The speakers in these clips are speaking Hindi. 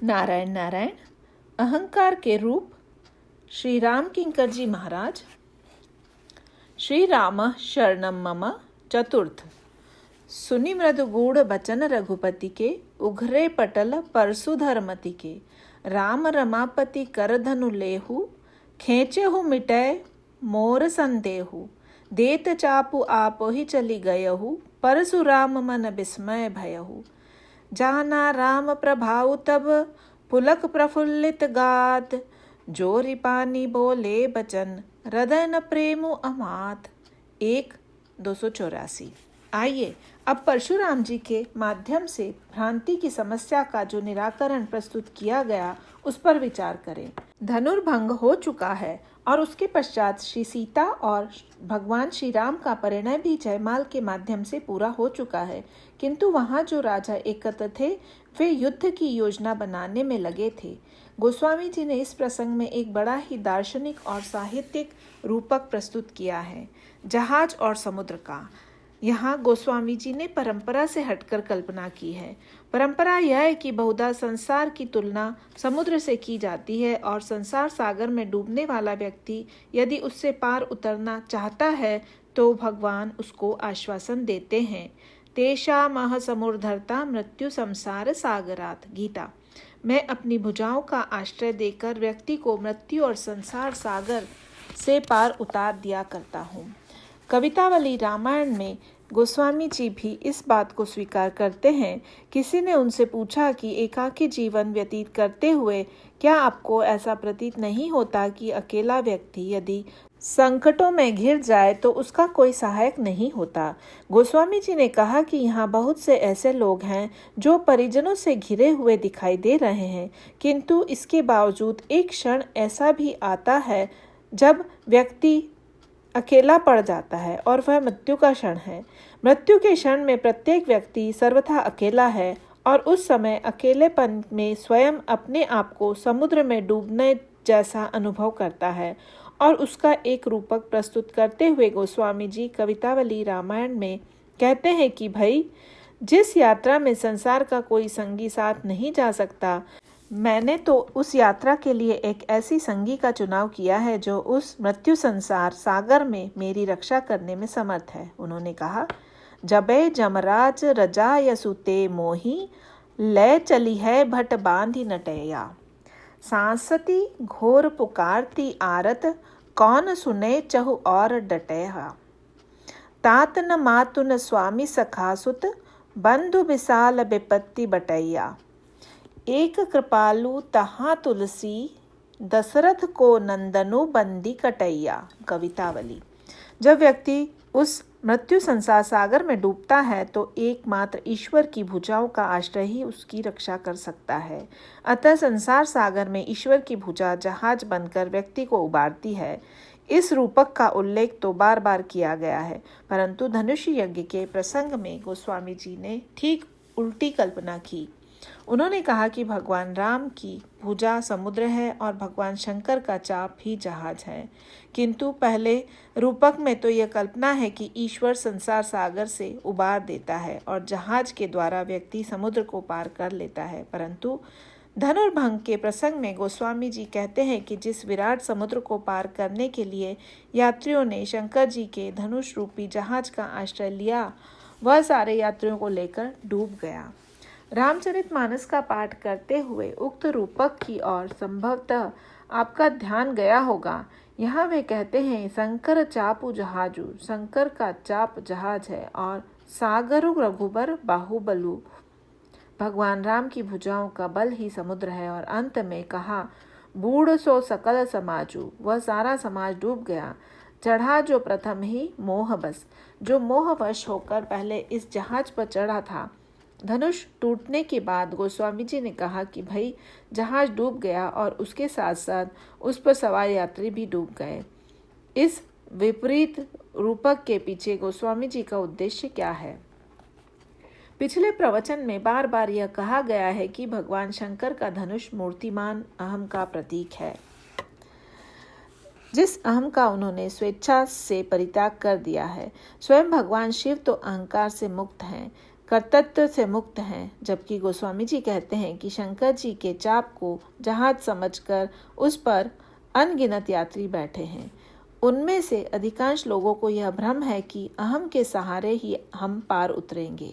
नारायण नारायण। अहंकार के रूप। श्री राम किंकर जी महाराज। श्री राम शरणम मम। चतुर्थ। सुनि मृदु गूढ़ बचन रघुपति के, उघरे पटल परशुधरमति के। राम रमापति कर धनु लेहु, खेचेहु मिटय मोर संदेहु। देत चापु आपो ही चली गयहु, परशुराम मन विस्मय भयहु। जाना राम प्रभाउ तब, पुलक प्रफुल्लित गात। जोरि पानी बोले बचन, हृदय न प्रेमु अमात। 1-284। आइए अब परशुराम जी के माध्यम से भ्रांति की समस्या का जो निराकरण प्रस्तुत किया गया उस पर विचार करें। धनुर्भंग हो चुका है और उसके पश्चात श्री सीता और भगवान श्री राम का परिणय भी जयमाल के माध्यम से पूरा हो चुका है, किंतु वहाँ जो राजा एकत्र थे वे युद्ध की योजना बनाने में लगे थे। गोस्वामी जी ने इस प्रसंग में एक बड़ा ही दार्शनिक और साहित्यिक रूपक प्रस्तुत किया है, जहाज और समुद्र का। यहाँ गोस्वामी जी ने परंपरा से हटकर कल्पना की है। परंपरा यह है कि बहुधा संसार की तुलना समुद्र से की जाती है और संसार सागर में डूबने वाला व्यक्ति यदि उससे पार उतरना चाहता है तो भगवान उसको आश्वासन देते हैं। तेषामह समुर्धरता मृत्यु संसार सागरात। गीता। मैं अपनी भुजाओं का आश्रय देकर व्यक्ति को मृत्यु और संसार सागर से पार उतार दिया करता हूँ। कवितावली रामायण में गोस्वामी जी भी इस बात को स्वीकार करते हैं। किसी ने उनसे पूछा कि एकाकी जीवन व्यतीत करते हुए क्या आपको ऐसा प्रतीत नहीं होता कि अकेला व्यक्ति यदि संकटों में घिर जाए तो उसका कोई सहायक नहीं होता। गोस्वामी जी ने कहा कि यहाँ बहुत से ऐसे लोग हैं जो परिजनों से घिरे हुए दिखाई दे रहे हैं, किंतु इसके बावजूद एक क्षण ऐसा भी आता है जब व्यक्ति अकेला पड़ जाता है और वह मृत्यु का क्षण है। मृत्यु के क्षण में प्रत्येक व्यक्ति सर्वथा अकेला है और उस समय अकेलेपन में स्वयं अपने आप को समुद्र में डूबने जैसा अनुभव करता है। और उसका एक रूपक प्रस्तुत करते हुए गोस्वामी जी कवितावली रामायण में कहते हैं कि भाई, जिस यात्रा में संसार का कोई संगी साथ नहीं जा सकता, मैंने तो उस यात्रा के लिए एक ऐसी संगी का चुनाव किया है जो उस मृत्यु संसार सागर में मेरी रक्षा करने में समर्थ है। उन्होंने कहा, जबे जमराज रजा यसुते मोही, लय चली है भट बांधी नटैया। सांसती घोर पुकारती आरत, कौन सुने चहु और डटैहा। तात न मातु न स्वामी सखासुत, बंधु विशाल विपत्ति बटैया। एक कृपालु तहाँ तुलसी, दशरथ को नंदनु बंदी कटैया। कवितावली। जब व्यक्ति उस मृत्यु संसार सागर में डूबता है तो एकमात्र ईश्वर की भुजाओं का आश्रय ही उसकी रक्षा कर सकता है। अतः संसार सागर में ईश्वर की भुजा जहाज बनकर व्यक्ति को उबारती है। इस रूपक का उल्लेख तो बार बार किया गया है, परंतु धनुष यज्ञ के प्रसंग में गोस्वामी जी ने ठीक उल्टी कल्पना की। उन्होंने कहा कि भगवान राम की भुजा समुद्र है और भगवान शंकर का चाप ही जहाज है, किंतु पहले रूपक में तो यह कल्पना है कि ईश्वर संसार सागर से उबार देता है और जहाज के द्वारा व्यक्ति समुद्र को पार कर लेता है। परंतु धनुर्भंग के प्रसंग में गोस्वामी जी कहते हैं कि जिस विराट समुद्र को पार करने के लिए यात्रियों ने शंकर जी के धनुष रूपी जहाज का आश्रय लिया, वह सारे यात्रियों को लेकर डूब गया। रामचरितमानस का पाठ करते हुए उक्त रूपक की ओर संभवतः आपका ध्यान गया होगा। यहाँ वे कहते हैं, शंकर चापु जहाजु, शंकर का चाप जहाज है और सागरु रघुबर बाहुबलु, भगवान राम की भुजाओं का बल ही समुद्र है। और अंत में कहा, बूढ़ सो सकल समाजु, वह सारा समाज डूब गया। चढ़ा जो प्रथम ही मोह बस, जो मोहवश होकर पहले इस जहाज पर चढ़ा था। धनुष टूटने के बाद गोस्वामी जी ने कहा कि भाई, जहाज डूब गया और उसके साथ साथ उस पर सवार यात्री भी डूब गए। इस विपरीत रूपक के पीछे गोस्वामी जी का उद्देश्य क्या है? पिछले प्रवचन में बार बार यह कहा गया है कि भगवान शंकर का धनुष मूर्तिमान अहम का प्रतीक है, जिस अहम का उन्होंने स्वेच्छा से परित्याग कर दिया है। स्वयं भगवान शिव तो अहंकार से मुक्त हैं। कर्तृत्व से मुक्त हैं, जबकि गोस्वामी जी कहते हैं कि शंकर जी के चाप को जहाज समझकर उस पर अनगिनत यात्री बैठे हैं। उनमें से अधिकांश लोगों को यह भ्रम है कि अहम के सहारे ही हम पार उतरेंगे।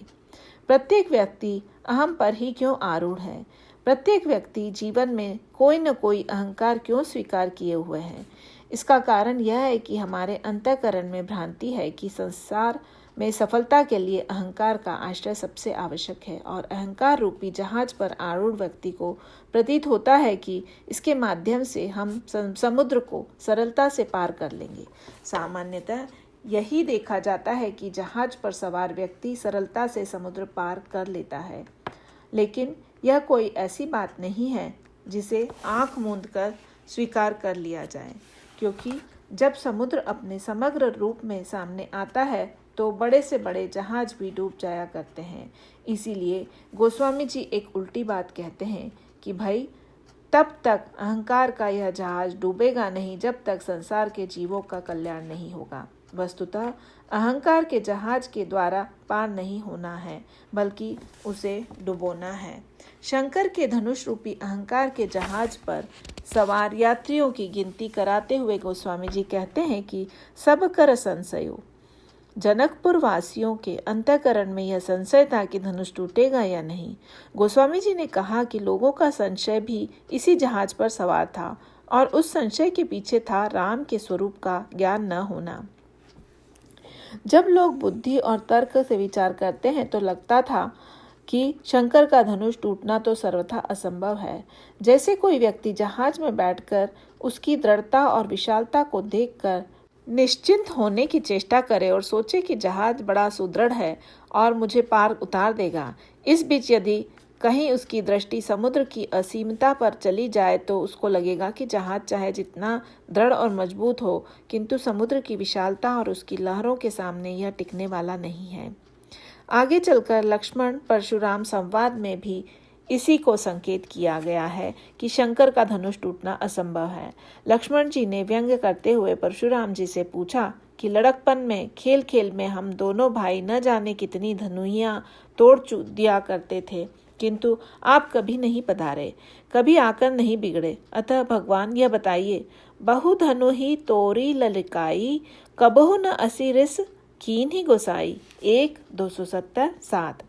प्रत्येक व्यक्ति अहम पर ही क्यों आरूढ़ है? प्रत्येक व्यक्ति जीवन में कोई न कोई अहंकार क्यों स्वीकार किए हुए है? इसका कारण यह है कि हमारे अंतःकरण में भ्रांति है कि संसार में सफलता के लिए अहंकार का आश्रय सबसे आवश्यक है, और अहंकार रूपी जहाज पर आरूढ़ व्यक्ति को प्रतीत होता है कि इसके माध्यम से हम समुद्र को सरलता से पार कर लेंगे। सामान्यतः यही देखा जाता है कि जहाज पर सवार व्यक्ति सरलता से समुद्र पार कर लेता है, लेकिन यह कोई ऐसी बात नहीं है जिसे आंख मूंद कर स्वीकार कर लिया जाए, क्योंकि जब समुद्र अपने समग्र रूप में सामने आता है तो बड़े से बड़े जहाज भी डूब जाया करते हैं। इसीलिए गोस्वामी जी एक उल्टी बात कहते हैं कि भाई तब तक अहंकार का यह जहाज डूबेगा नहीं जब तक संसार के जीवों का कल्याण नहीं होगा। वस्तुतः अहंकार के जहाज के द्वारा पार नहीं होना है, बल्कि उसे डुबोना है। शंकर के धनुष रूपी अहंकार के जहाज पर सवार यात्रियों की गिनती कराते हुए गोस्वामी जी कहते हैं कि सब कर संशयो। जनकपुर वासियों के अंतःकरण में यह संशय था कि धनुष टूटेगा या नहीं। गोस्वामी जी ने कहा कि लोगों का संशय भी इसी जहाज पर सवार था, और उस संशय के पीछे था राम के स्वरूप का ज्ञान न होना। जब लोग बुद्धि और तर्क से विचार करते हैं तो लगता था कि शंकर का धनुष टूटना तो सर्वथा असंभव है। जैसे कोई व्यक्ति जहाज में बैठकर उसकी दृढ़ता और विशालता को देखकर निश्चिंत होने की चेष्टा करे और सोचे कि जहाज बड़ा सुदृढ़ है और मुझे पार उतार देगा। इस बीच यदि कहीं उसकी दृष्टि समुद्र की असीमता पर चली जाए तो उसको लगेगा कि जहाज चाहे जितना दृढ़ और मजबूत हो, किंतु समुद्र की विशालता और उसकी लहरों के सामने यह टिकने वाला नहीं है। आगे चलकर लक्ष्मण परशुराम संवाद में भी इसी को संकेत किया गया है कि शंकर का धनुष टूटना असंभव है। लक्ष्मण जी ने व्यंग्य करते हुए परशुराम जी से पूछा कि लड़कपन में खेल खेल में हम दोनों भाई न जाने कितनी धनुहियां तोड़ दिया करते थे, किंतु आप कभी नहीं पधारे, कभी आकर नहीं बिगड़े। अतः भगवान यह बताइए, बहु धनु ही तोरी ललिकाई, कबहु न असिरिस कीन ही गोसाई। 1-270 7।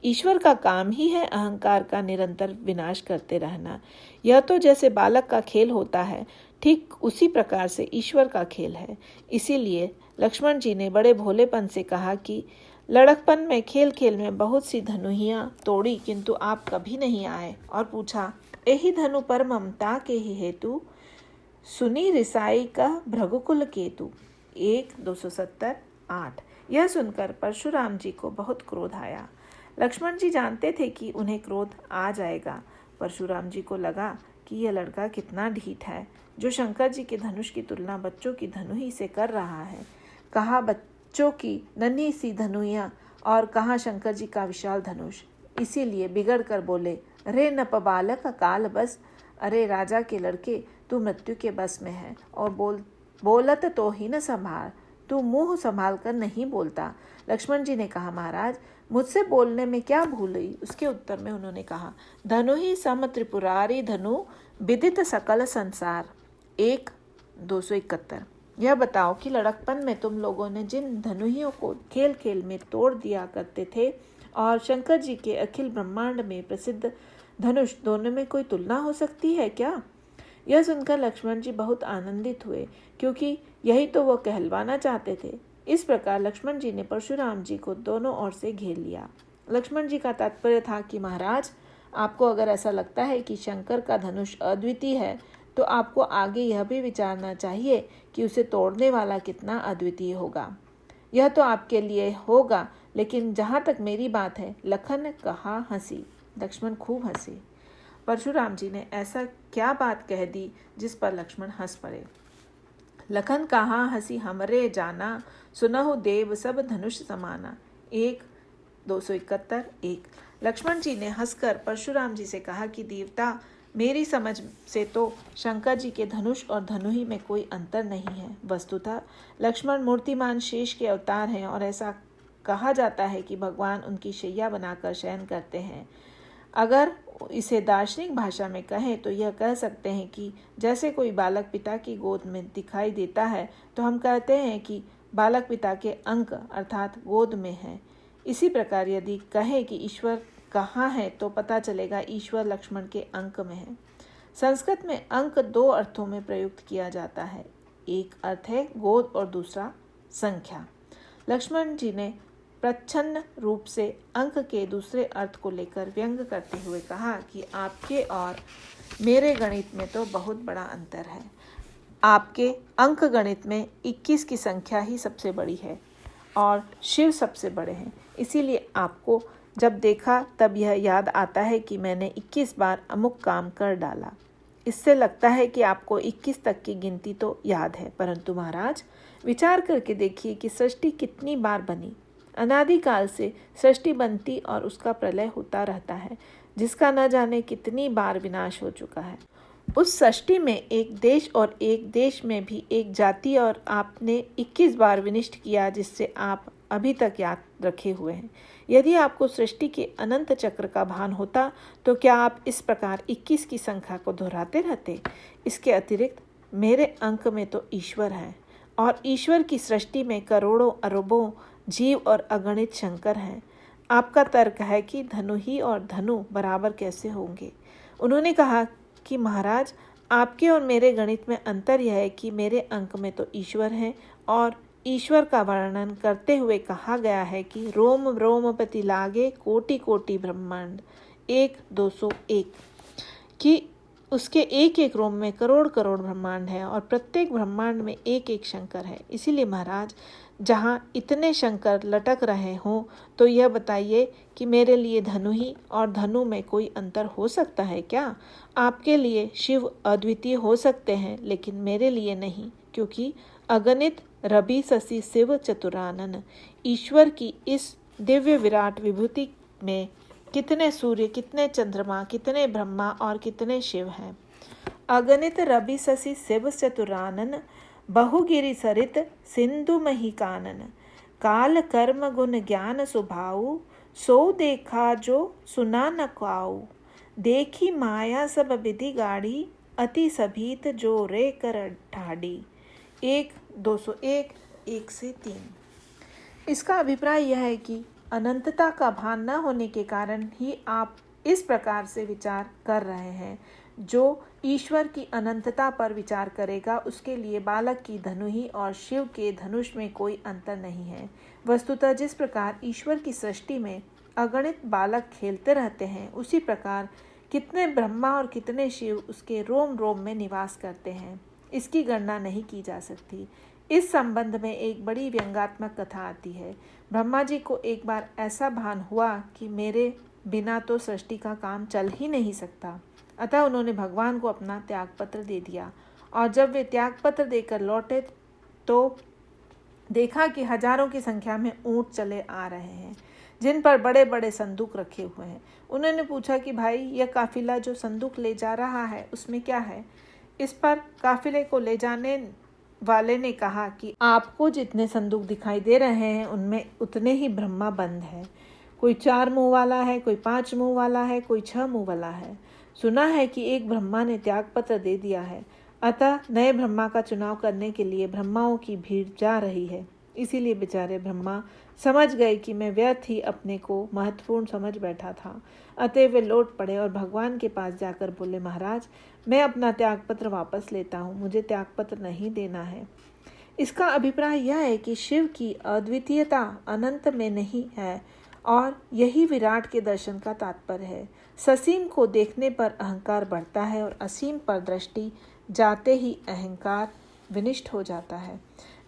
ईश्वर का काम ही है अहंकार का निरंतर विनाश करते रहना। यह तो जैसे बालक का खेल होता है, ठीक उसी प्रकार से ईश्वर का खेल है। इसीलिए लक्ष्मण जी ने बड़े भोलेपन से कहा कि लड़कपन में खेल खेल में बहुत सी धनुहियां तोड़ी, किंतु आप कभी नहीं आए, और पूछा, यही धनु पर ममता के ही हेतु, सुनी रिसाई का भृगुकुल केतु। 1-270 8। यह सुनकर परशुराम जी को बहुत क्रोध आया। लक्ष्मण जी जानते थे कि उन्हें क्रोध आ जाएगा। परशुराम जी को लगा कि यह लड़का कितना ढीठ है, जो शंकर जी के धनुष की तुलना बच्चों की धनुही से कर रहा है। कहाँ बच्चों की नन्ही सी धनुइयाँ और कहाँ शंकर जी का विशाल धनुष। इसीलिए बिगड़ कर बोले, अरे नप बालक काल बस, अरे राजा के लड़के तू मृत्यु के बस में है, और बोलत तो ही न संभाल, तू मुंह संभाल कर नहीं बोलता। लक्ष्मण जी ने कहा, महाराज मुझसे बोलने में क्या भूल हुई? उसके उत्तर में उन्होंने कहा, धनु ही सम त्रिपुरारी धनु विदित सकल संसार। 1-271। यह बताओ कि लड़कपन में तुम लोगों ने जिन धनुहियों को खेल खेल में तोड़ दिया करते थे और शंकर जी के अखिल ब्रह्मांड में प्रसिद्ध धनुष, दोनों में कोई तुलना हो सकती है क्या? यह सुनकर लक्ष्मण जी बहुत आनंदित हुए, क्योंकि यही तो वो कहलवाना चाहते थे। इस प्रकार लक्ष्मण जी ने परशुराम जी को दोनों ओर से घेर लिया। लक्ष्मण जी का तात्पर्य था कि महाराज, आपको अगर ऐसा लगता है कि शंकर का धनुष अद्वितीय है, तो आपको आगे यह भी विचारना चाहिए कि उसे तोड़ने वाला कितना अद्वितीय होगा। यह तो आपके लिए होगा, लेकिन जहाँ तक मेरी बात है, लखन कहा हंसी। लक्ष्मण खूब हंसे। परशुराम जी ने ऐसा क्या बात कह दी जिस पर लक्ष्मण हंस पड़े। लखन कहा हंसी हमरे जाना, सुनहु देव सब धनुष समाना। 1-271 1। लक्ष्मण जी ने हंसकर परशुराम जी से कहा कि देवता, मेरी समझ से तो शंकर जी के धनुष और धनुही में कोई अंतर नहीं है। वस्तुतः लक्ष्मण मूर्तिमान शेष के अवतार हैं, और ऐसा कहा जाता है कि भगवान उनकी शैया बनाकर शयन करते हैं। अगर इसे दार्शनिक भाषा में कहें तो यह कह सकते हैं कि जैसे कोई बालक पिता की गोद में दिखाई देता है तो हम कहते हैं कि बालक पिता के अंक अर्थात गोद में है। इसी प्रकार यदि कहें कि ईश्वर कहाँ है तो पता चलेगा ईश्वर लक्ष्मण के अंक में है। संस्कृत में अंक दो अर्थों में प्रयुक्त किया जाता है। एक अर्थ है गोद और दूसरा संख्या। लक्ष्मण जी ने प्रच्छन्न रूप से अंक के दूसरे अर्थ को लेकर व्यंग करते हुए कहा कि आपके और मेरे गणित में तो बहुत बड़ा अंतर है। आपके अंक गणित में 21 की संख्या ही सबसे बड़ी है और शिव सबसे बड़े हैं। इसीलिए आपको जब देखा तब यह याद आता है कि मैंने 21 बार अमुक काम कर डाला। इससे लगता है कि आपको 21 तक की गिनती तो याद है, परंतु महाराज विचार करके देखिए कि सृष्टि कितनी बार बनी। अनादिकाल से सृष्टि बनती और उसका प्रलय होता रहता है, जिसका न जाने कितनी बार विनाश हो चुका है। उस सृष्टि में एक देश और एक देश में भी एक जाति और आपने 21 बार विनिष्ट किया, जिससे आप अभी तक याद रखे हुए हैं। यदि आपको सृष्टि के अनंत चक्र का भान होता तो क्या आप इस प्रकार 21 की संख्या को दोहराते रहते? इसके अतिरिक्त मेरे अंक में तो ईश्वर है और ईश्वर की सृष्टि में करोड़ों अरबों जीव और अगणित शंकर हैं। आपका तर्क है कि धनु ही और धनु बराबर कैसे होंगे? उन्होंने कहा कि महाराज आपके और मेरे गणित में अंतर यह है कि मेरे अंक में तो ईश्वर है और ईश्वर का वर्णन करते हुए कहा गया है कि रोम रोम पति लागे कोटि कोटि ब्रह्मांड 1-201 कि उसके एक एक रोम में करोड़ करोड़ ब्रह्मांड है और प्रत्येक ब्रह्मांड में एक एक शंकर है। इसीलिए महाराज जहाँ इतने शंकर लटक रहे हों तो यह बताइए कि मेरे लिए धनु ही और धनु में कोई अंतर हो सकता है क्या? आपके लिए शिव अद्वितीय हो सकते हैं लेकिन मेरे लिए नहीं, क्योंकि अगणित रवि शशि शिव चतुरानन ईश्वर की इस दिव्य विराट विभूति में कितने सूर्य, कितने चंद्रमा, कितने ब्रह्मा और कितने शिव हैं। अगणित रवि शशि शिव चतुरानन बहुगिरि सरित सिंधु मही कानन काल कर्म गुण ज्ञान सुभाऊ सो देखा जो सुना न काऊ देखी माया सब विधि गाड़ी अति सभीत जो रे कर ढाड़ी 1-201 1 से 3। इसका अभिप्राय यह है कि अनंतता का भान न होने के कारण ही आप इस प्रकार से विचार कर रहे हैं। जो ईश्वर की अनंतता पर विचार करेगा उसके लिए बालक की धनु ही और शिव के धनुष में कोई अंतर नहीं है। वस्तुतः जिस प्रकार ईश्वर की सृष्टि में अगणित बालक खेलते रहते हैं, उसी प्रकार कितने ब्रह्मा और कितने शिव उसके रोम रोम में निवास करते हैं, इसकी गणना नहीं की जा सकती। इस संबंध में एक बड़ी व्यंग्यात्मक कथा आती है। ब्रह्मा जी को एक बार ऐसा भान हुआ कि मेरे बिना तो सृष्टि का काम चल ही नहीं सकता। अतः उन्होंने भगवान को अपना त्यागपत्र दे दिया और जब वे त्यागपत्र देकर लौटे तो देखा कि हजारों की संख्या में ऊंट चले आ रहे हैं, जिन पर बड़े बड़े संदूक रखे हुए हैं। उन्होंने पूछा कि भाई, यह काफिला जो संदूक ले जा रहा है उसमें क्या है? इस पर काफिले को ले जाने वाले ने कहा कि आपको जितने संदूक दिखाई दे रहे हैं उनमें उतने ही ब्रह्मा बंद है। कोई 4 मुंह वाला है, कोई 5 मुंह वाला है, कोई 6 मुंह वाला है। सुना है कि एक ब्रह्मा ने त्यागपत्र दे दिया है, अतः नए ब्रह्मा का चुनाव करने के लिए ब्रह्माओं की भीड़ जा रही है। इसीलिए बेचारे ब्रह्मा समझ गए कि मैं व्यर्थ ही अपने को महत्वपूर्ण समझ बैठा था। अतः वे लौट पड़े और भगवान के पास जाकर बोले, महाराज मैं अपना त्यागपत्र वापस लेता हूँ, मुझे त्यागपत्र नहीं देना है। इसका अभिप्राय यह है कि शिव की अद्वितीयता अनंत में नहीं है और यही विराट के दर्शन का तात्पर्य है। ससीम को देखने पर अहंकार बढ़ता है और असीम पर दृष्टि जाते ही अहंकार विनिष्ट हो जाता है।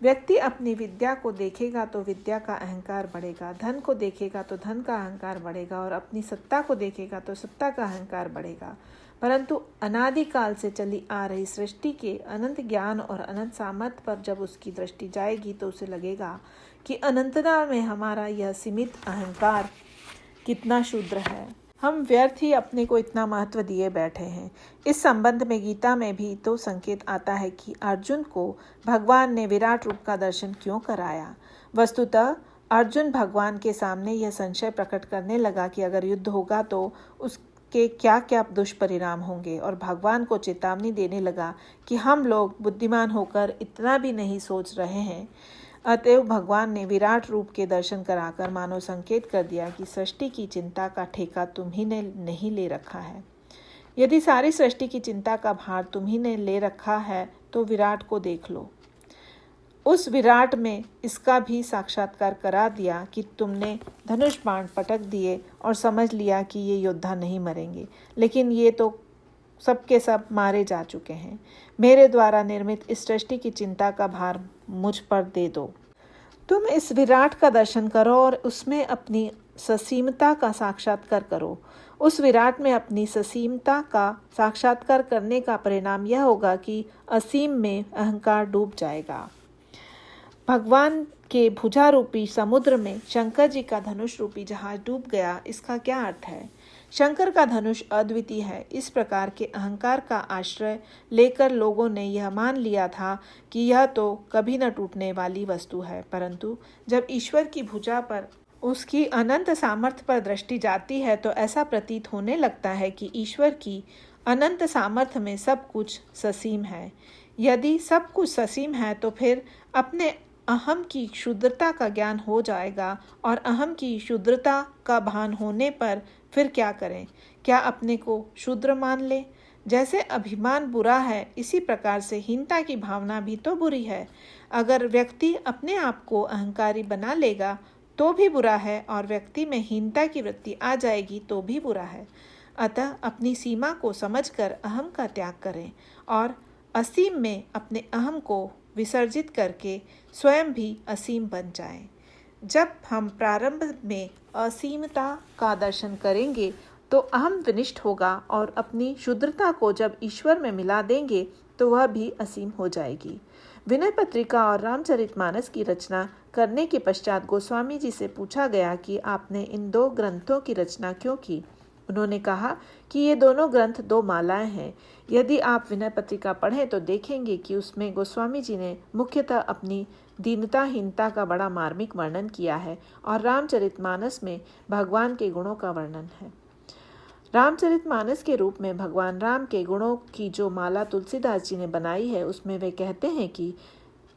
व्यक्ति अपनी विद्या को देखेगा तो विद्या का अहंकार बढ़ेगा, धन को देखेगा तो धन का अहंकार बढ़ेगा और अपनी सत्ता को देखेगा तो सत्ता का अहंकार बढ़ेगा। परंतु अनादिकाल से चली आ रही सृष्टि के अनंत ज्ञान और अनंत सामर्थ्य पर जब उसकी दृष्टि जाएगी तो उसे लगेगा कि अनंतता में हमारा यह सीमित अहंकार कितना क्षुद्र है। हम व्यर्थ ही अपने को इतना महत्व दिए बैठे हैं। इस संबंध में गीता में भी तो संकेत आता है कि अर्जुन को भगवान ने विराट रूप का दर्शन क्यों कराया। वस्तुतः अर्जुन भगवान के सामने यह संशय प्रकट करने लगा कि अगर युद्ध होगा तो उसके क्या क्या दुष्परिणाम होंगे, और भगवान को चेतावनी देने लगा कि हम लोग बुद्धिमान होकर इतना भी नहीं सोच रहे हैं। अतएव भगवान ने विराट रूप के दर्शन कराकर मानो संकेत कर दिया कि सृष्टि की चिंता का ठेका तुम्ही ने नहीं ले रखा है। यदि सारी सृष्टि की चिंता का भार तुम्ही ने ले रखा है तो विराट को देख लो। उस विराट में इसका भी साक्षात्कार करा दिया कि तुमने धनुष बाण पटक दिए और समझ लिया कि ये योद्धा नहीं मरेंगे, लेकिन ये तो सबके सब मारे जा चुके हैं। मेरे द्वारा निर्मित इस सृष्टि की चिंता का भार मुझ पर दे दो। तुम इस विराट का दर्शन करो और उसमें अपनी ससीमता का साक्षात्कार करो। उस विराट में अपनी ससीमता का साक्षात्कार करने का परिणाम यह होगा कि असीम में अहंकार डूब जाएगा। भगवान के भुजा रूपी समुद्र में शंकर जी का धनुष रूपी जहाज डूब गया, इसका क्या अर्थ है? शंकर का धनुष अद्वितीय है। इस प्रकार के अहंकार का आश्रय लेकर लोगों ने यह मान लिया था कि यह तो कभी न टूटने वाली वस्तु है, परंतु जब ईश्वर की भुजा पर उसकी अनंत सामर्थ्य पर दृष्टि जाती है तो ऐसा प्रतीत होने लगता है कि ईश्वर की अनंत सामर्थ्य में सब कुछ ससीम है। यदि सब कुछ ससीम है तो फिर अपने अहम की क्षुद्रता का ज्ञान हो जाएगा, और अहम की क्षुद्रता का भान होने पर फिर क्या करें? क्या अपने को क्षुद्र मान ले? जैसे अभिमान बुरा है, इसी प्रकार से हीनता की भावना भी तो बुरी है। अगर व्यक्ति अपने आप को अहंकारी बना लेगा तो भी बुरा है, और व्यक्ति में हीनता की वृत्ति आ जाएगी तो भी बुरा है। अतः अपनी सीमा को समझकर अहम का त्याग करें और असीम में अपने अहम को विसर्जित करके स्वयं भी असीम बन जाएं। जब हम प्रारंभ में असीमता का दर्शन करेंगे तो अहम विनिष्ट होगा, और अपनी क्षुद्रता को जब ईश्वर में मिला देंगे तो वह भी असीम हो जाएगी। विनय पत्रिका और रामचरितमानस की रचना करने के पश्चात गोस्वामी जी से पूछा गया कि आपने इन दो ग्रंथों की रचना क्यों की। उन्होंने कहा कि ये दोनों ग्रंथ दो मालाएं हैं। यदि आप विनय पत्रिका पढ़ें तो देखेंगे कि उसमें गोस्वामी जी ने मुख्यतः अपनी दीनताहीनता का बड़ा मार्मिक वर्णन किया है, और रामचरितमानस में भगवान के गुणों का वर्णन है। रामचरितमानस के रूप में भगवान राम के गुणों की जो माला तुलसीदास जी ने बनाई है, उसमें वे कहते हैं कि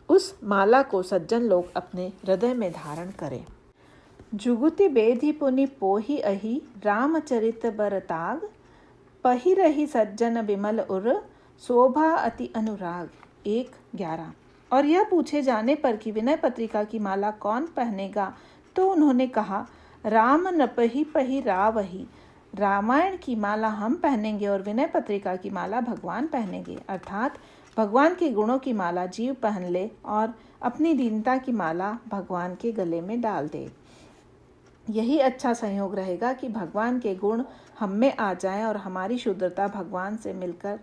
उस माला को सज्जन लोग अपने हृदय में धारण करें। जुगुति बेधि पुनि पोहि अहि रामचरित बरताग, पहि रही सज्जन विमल उर शोभा अति अनुराग। 1:11। और यह पूछे जाने पर कि विनय पत्रिका की माला कौन पहनेगा तो उन्होंने कहा, राम न पहि पहि रावहि। रामायण की माला हम पहनेंगे और विनय पत्रिका की माला भगवान पहनेंगे, अर्थात भगवान के गुणों की माला जीव पहन ले और अपनी दीनता की माला भगवान के गले में डाल दे। यही अच्छा संयोग रहेगा कि भगवान के गुण हम में आ जाएं और हमारी शुद्धता भगवान से मिलकर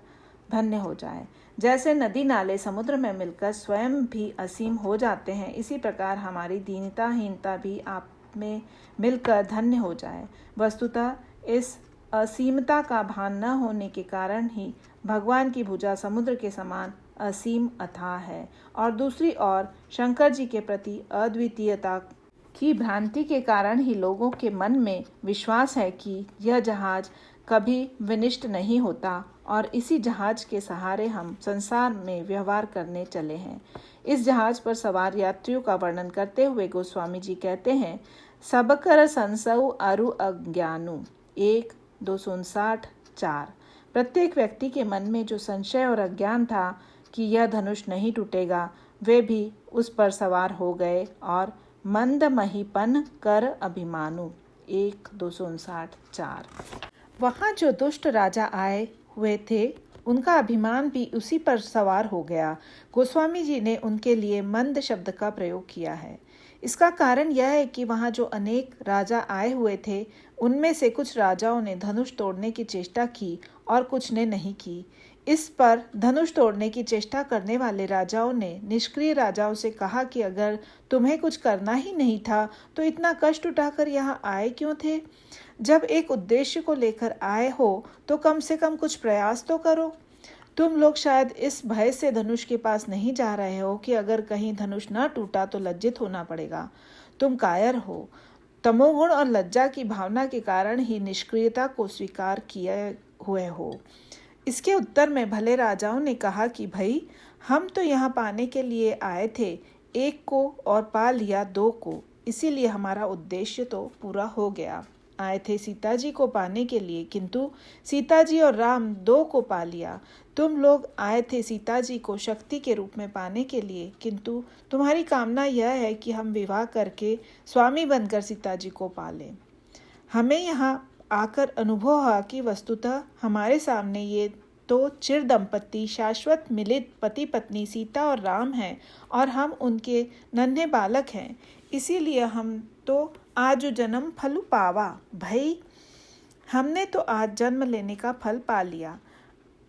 धन्य हो जाए। जैसे नदी नाले समुद्र में मिलकर स्वयं भी असीम हो जाते हैं, इसी प्रकार हमारी दीनताहीनता भी आप में मिलकर धन्य हो जाए। वस्तुतः इस असीमता का भान न होने के कारण ही भगवान की भुजा समुद्र के समान असीम अथाह है, और दूसरी ओर शंकर जी के प्रति अद्वितीयता की भ्रांति के कारण ही लोगों के मन में विश्वास है कि यह जहाज कभी विनिष्ट नहीं होता, और इसी जहाज के सहारे हम संसार में व्यवहार करने चले हैं। इस जहाज पर सवार यात्रियों का वर्णन करते हुए गोस्वामी जी कहते हैं, सबकर संसौ अरु अज्ञानु। 1:259-4। प्रत्येक व्यक्ति के मन में जो संशय और अज्ञान था कि यह धनुष नहीं टूटेगा, वे भी उस पर सवार हो गए और मंद महीपन कर अभिमानु। 1:259-4। वहाँ जो दुष्ट राजा आए हुए थे उनका अभिमान भी उसी पर सवार हो गया। गोस्वामी जी ने उनके लिए मंद शब्द का प्रयोग किया है। इसका कारण यह है कि वहाँ जो अनेक राजा आए हुए थे उनमें से कुछ राजाओं ने धनुष तोड़ने की चेष्टा की और कुछ ने नहीं की। इस पर धनुष तोड़ने की चेष्टा करने वाले राजाओं ने निष्क्रिय राजाओं से कहा कि अगर तुम्हें कुछ करना ही नहीं था तो इतना कष्ट उठाकर यहाँ आए क्यों थे? जब एक उद्देश्य को लेकर आए हो तो कम से कम कुछ प्रयास तो करो। तुम लोग शायद इस भय से धनुष के पास नहीं जा रहे हो कि अगर कहीं धनुष न टूटा तो लज्जित होना पड़ेगा। तुम कायर हो, तमोगुण और लज्जा की भावना के कारण ही निष्क्रियता को स्वीकार किए हुए हो। इसके उत्तर में भले राजाओं ने कहा कि भाई, हम तो यहाँ पाने के लिए आए थे, एक को और पा लिया दो को, इसीलिए हमारा उद्देश्य तो पूरा हो गया। आए थे सीता जी को पाने के लिए, किंतु सीता जी और राम दो को पा लिया। तुम लोग आए थे सीता जी को शक्ति के रूप में पाने के लिए, किंतु तुम्हारी कामना यह है कि हम विवाह करके स्वामी बनकर सीता जी को पालें। हमें यहाँ आकर अनुभव हुआ कि वस्तुतः हमारे सामने ये तो चिर दंपति शाश्वत मिलित पति पत्नी सीता और राम हैं, और हम उनके नन्हे बालक हैं। इसीलिए हम तो आज जन्म फल पावा। भाई, हमने तो आज जन्म लेने का फल पा लिया।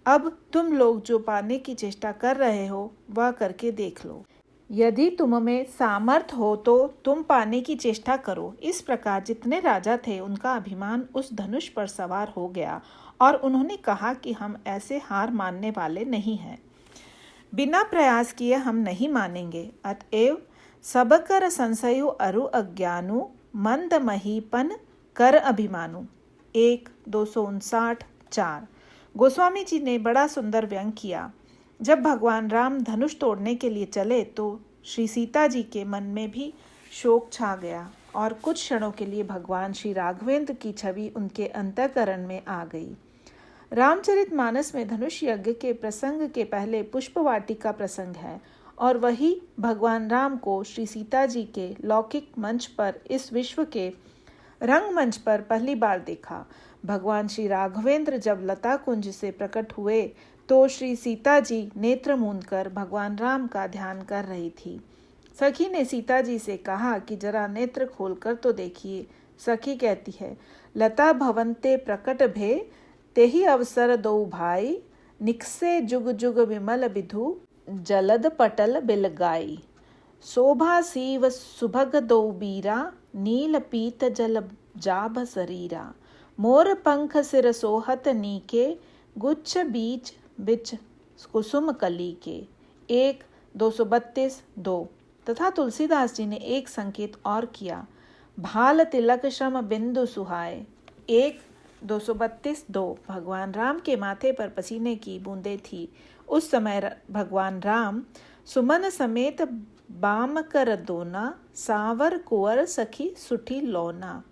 अब तुम लोग जो पाने की चेष्टा कर रहे हो वह करके देख लो। यदि तुम में सामर्थ हो तो तुम पाने की चेष्टा करो। इस प्रकार जितने राजा थे उनका अभिमान उस धनुष पर सवार हो गया और उन्होंने कहा कि हम ऐसे हार मानने वाले नहीं हैं। बिना प्रयास किए हम नहीं मानेंगे। अतएव सब कर संशयु अरु अज्ञानु मंद महीपन कर अभिमानु। 1-259-4। गोस्वामी जी ने बड़ा सुंदर व्यंग किया। जब भगवान राम धनुष तोड़ने के लिए चले तो श्री सीता जी के मन में भी शोक छा गया और कुछ क्षणों के लिए भगवान श्री राघवेंद्र की छवि उनके अंतःकरण में आ गई। रामचरितमानस में धनुष यज्ञ के प्रसंग के पहले पुष्पवाटिका प्रसंग है और वही भगवान राम को श्री सीता जी के लौकिक मंच पर इस विश्व के रंगमंच पर पहली बार देखा। भगवान श्री राघवेंद्र जब लता कुंज से प्रकट हुए तो श्री सीता जी नेत्र मूंद कर भगवान राम का ध्यान कर रही थी। सखी ने सीता जी से कहा कि जरा नेत्र खोलकर तो देखिए। सखी कहती है, लता भवन्ते प्रकट भे तेहि अवसर दो भाई, निकसे जुग जुग विमल विधु जलद पटल बिलगाई। शोभा सीव सुभग दो बीरा, नील पीत जल जाभ शरीरा। मोर पंख सिर सोहत नीके, गुच्छ बीच बिच कुसुम कली के। 1-232-2। तथा तुलसीदास जी ने एक संकेत और किया। भाल तिलक श्रम बिंदु सुहाए। 1-232-2। भगवान राम के माथे पर पसीने की बूंदें थी। उस समय भगवान राम सुमन समेत बाम कर दोना, सावर कुंवर सखी सुठी लौना।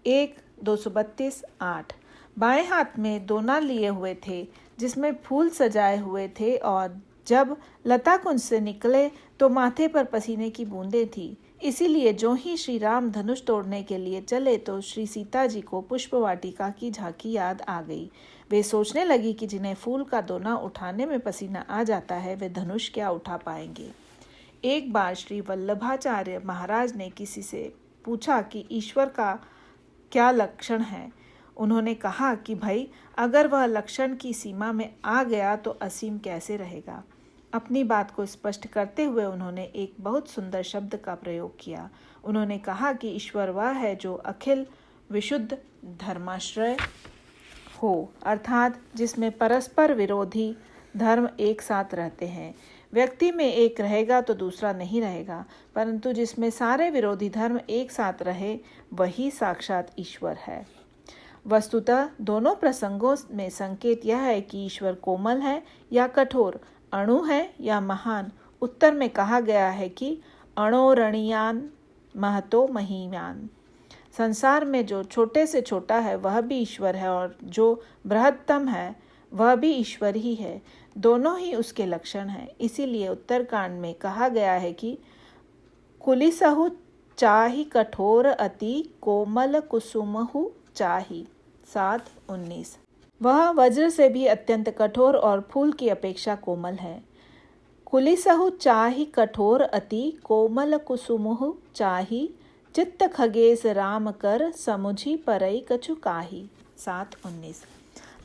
1-232-8। बाएं हाथ में दोना लिए हुए थे जिसमें फूल सजाए हुए थे और जब लता कुंज से निकले तो माथे पर पसीने की बूंदें थी। इसीलिए जो ही श्री राम धनुष तोड़ने के लिए चले तो श्री सीता जी को पुष्पवाटिका की झांकी याद आ गई। वे सोचने लगी कि जिन्हें फूल का दोना उठाने में पसीना आ जाता है वे धनुष क्या उठा पाएंगे। एक बार श्री वल्लभाचार्य महाराज ने किसी से पूछा कि ईश्वर का क्या लक्षण है। उन्होंने कहा कि भाई, अगर वह लक्षण की सीमा में आ गया तो असीम कैसे रहेगा। अपनी बात को स्पष्ट करते हुए उन्होंने एक बहुत सुंदर शब्द का प्रयोग किया। उन्होंने कहा कि ईश्वर वह है जो अखिल विशुद्ध धर्माश्रय हो, अर्थात जिसमें परस्पर विरोधी धर्म एक साथ रहते हैं। व्यक्ति में एक रहेगा तो दूसरा नहीं रहेगा, परंतु जिसमें सारे विरोधी धर्म एक साथ रहे वही साक्षात ईश्वर है। वस्तुतः दोनों प्रसंगों में संकेत यह है कि ईश्वर कोमल है या कठोर, अणु है या महान। उत्तर में कहा गया है कि अणोरणीयान महतो महीयान। संसार में जो छोटे से छोटा है वह भी ईश्वर है और जो बृहत्तम है वह भी ईश्वर ही है। दोनों ही उसके लक्षण हैं। इसीलिए उत्तरकांड में कहा गया है कि कुलिसहु चाहि कठोर अति, कोमल कुसुमहु चाहि। 7-19। वह वज्र से भी अत्यंत कठोर और फूल की अपेक्षा कोमल है। कुलिसहु चाहि कठोर अति, कोमल कुसुमहु चाहि। चित्त खगेश राम कर, समुझी परई कछु काही। 7-19।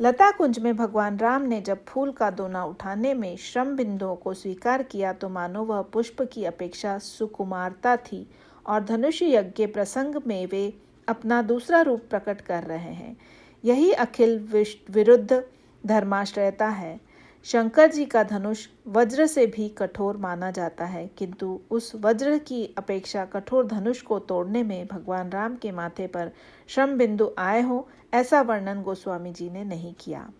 लता कुंज में भगवान राम ने जब फूल का दोना उठाने में श्रम बिंदुओं को स्वीकार किया तो मानो वह पुष्प की अपेक्षा सुकुमारता थी और धनुष यज्ञ के प्रसंग में वे अपना दूसरा रूप प्रकट कर रहे हैं। यही अखिल विरुद्ध धर्माश्रयता है। शंकर जी का धनुष वज्र से भी कठोर माना जाता है, किंतु उस वज्र की अपेक्षा कठोर धनुष को तोड़ने में भगवान राम के माथे पर श्रम बिंदु आए हो, ऐसा वर्णन गोस्वामी जी ने नहीं किया।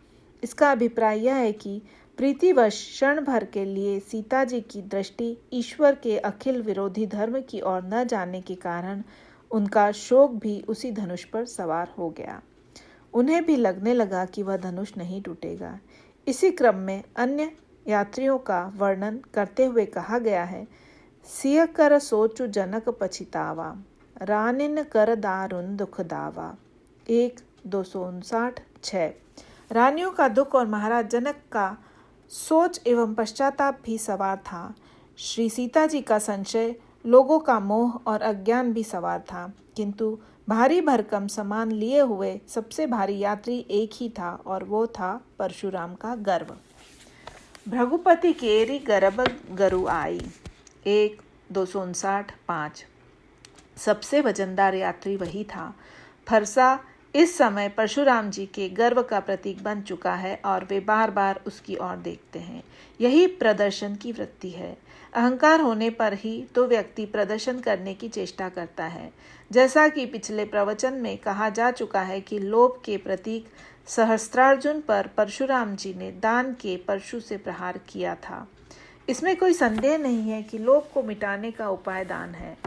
इसका अभिप्राय यह है कि प्रीतिवश क्षण भर के लिए सीता जी की दृष्टि ईश्वर के अखिल विरोधी धर्म की ओर न जाने के कारण उनका शोक भी उसी धनुष पर सवार हो गया। उन्हें भी लगने लगा कि वह धनुष नहीं टूटेगा। इसी क्रम में अन्य यात्रियों का वर्णन करते हुए कहा गया है, सिय कर सोचु जनक पछितावा, रानिन कर दारुन दुख दावा। 1-259-6। रानियों का दुख और महाराज जनक का सोच एवं पश्चाताप भी सवार था। श्री सीता जी का संशय, लोगों का मोह और अज्ञान भी सवार था, किंतु भारी भरकम सामान लिए हुए सबसे भारी यात्री एक ही था, और वो था परशुराम का गर्व। भृगुपति केरी गर्भ गरु आई। 1-259-5। सबसे वजनदार यात्री वही था। फरसा इस समय परशुराम जी के गर्व का प्रतीक बन चुका है और वे बार बार उसकी ओर देखते हैं। यही प्रदर्शन की वृत्ति है। अहंकार होने पर ही तो व्यक्ति प्रदर्शन करने की चेष्टा करता है। जैसा कि पिछले प्रवचन में कहा जा चुका है कि लोभ के प्रतीक सहस्त्रार्जुन पर परशुराम जी ने दान के परशु से प्रहार किया था। इसमें कोई संदेह नहीं है कि लोभ को मिटाने का उपाय दान है।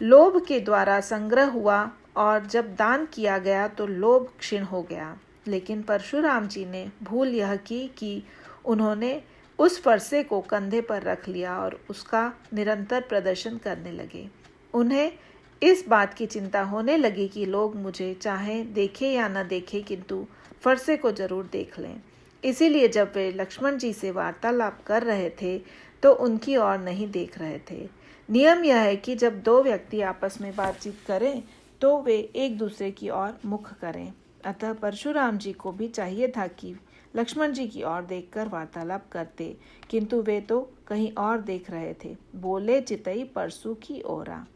लोभ के द्वारा संग्रह हुआ और जब दान किया गया तो लोभ क्षीण हो गया। लेकिन परशुराम जी ने भूल यह की कि उन्होंने उस फरसे को कंधे पर रख लिया और उसका निरंतर प्रदर्शन करने लगे। उन्हें इस बात की चिंता होने लगी कि लोग मुझे चाहे देखे या न देखे, किंतु फरसे को जरूर देख लें। इसीलिए जब वे लक्ष्मण जी से वार्तालाप कर रहे थे तो उनकी ओर नहीं देख रहे थे। नियम यह है कि जब दो व्यक्ति आपस में बातचीत करें तो वे एक दूसरे की ओर मुख करें। अतः परशुराम जी को भी चाहिए था कि लक्ष्मण जी की ओर देखकर वार्तालाप करते, किंतु वे तो कहीं और देख रहे थे। बोले चितई परसु की ओरा।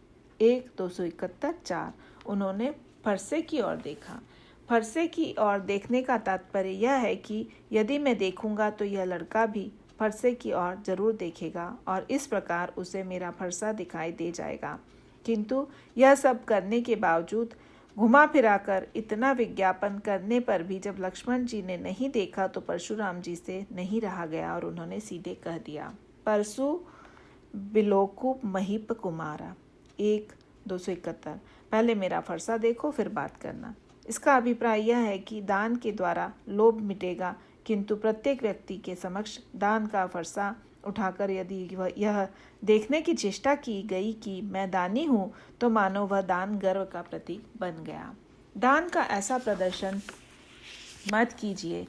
1-271-4। उन्होंने फरसे की ओर देखा। फरसे की ओर देखने का तात्पर्य यह है कि यदि मैं देखूंगा तो यह लड़का भी फरसे की ओर जरूर देखेगा और इस प्रकार उसे मेरा फरसा दिखाई दे जाएगा। किंतु यह सब करने के बावजूद घुमा फिराकर इतना विज्ञापन करने पर भी जब लक्ष्मण जी ने नहीं देखा तो परशुराम जी से नहीं रहा गया और उन्होंने सीधे कह दिया, परसु बिलोकु महीप कुमारा। 1-271। पहले मेरा फरसा देखो फिर बात करना। इसका अभिप्राय यह है कि दान के द्वारा लोभ मिटेगा, किंतु प्रत्येक व्यक्ति के समक्ष दान का फरसा उठाकर यदि यह देखने की चेष्टा की गई कि मैं दानी हूँ तो मानो वह दान गर्व का प्रतीक बन गया। दान का ऐसा प्रदर्शन मत कीजिए।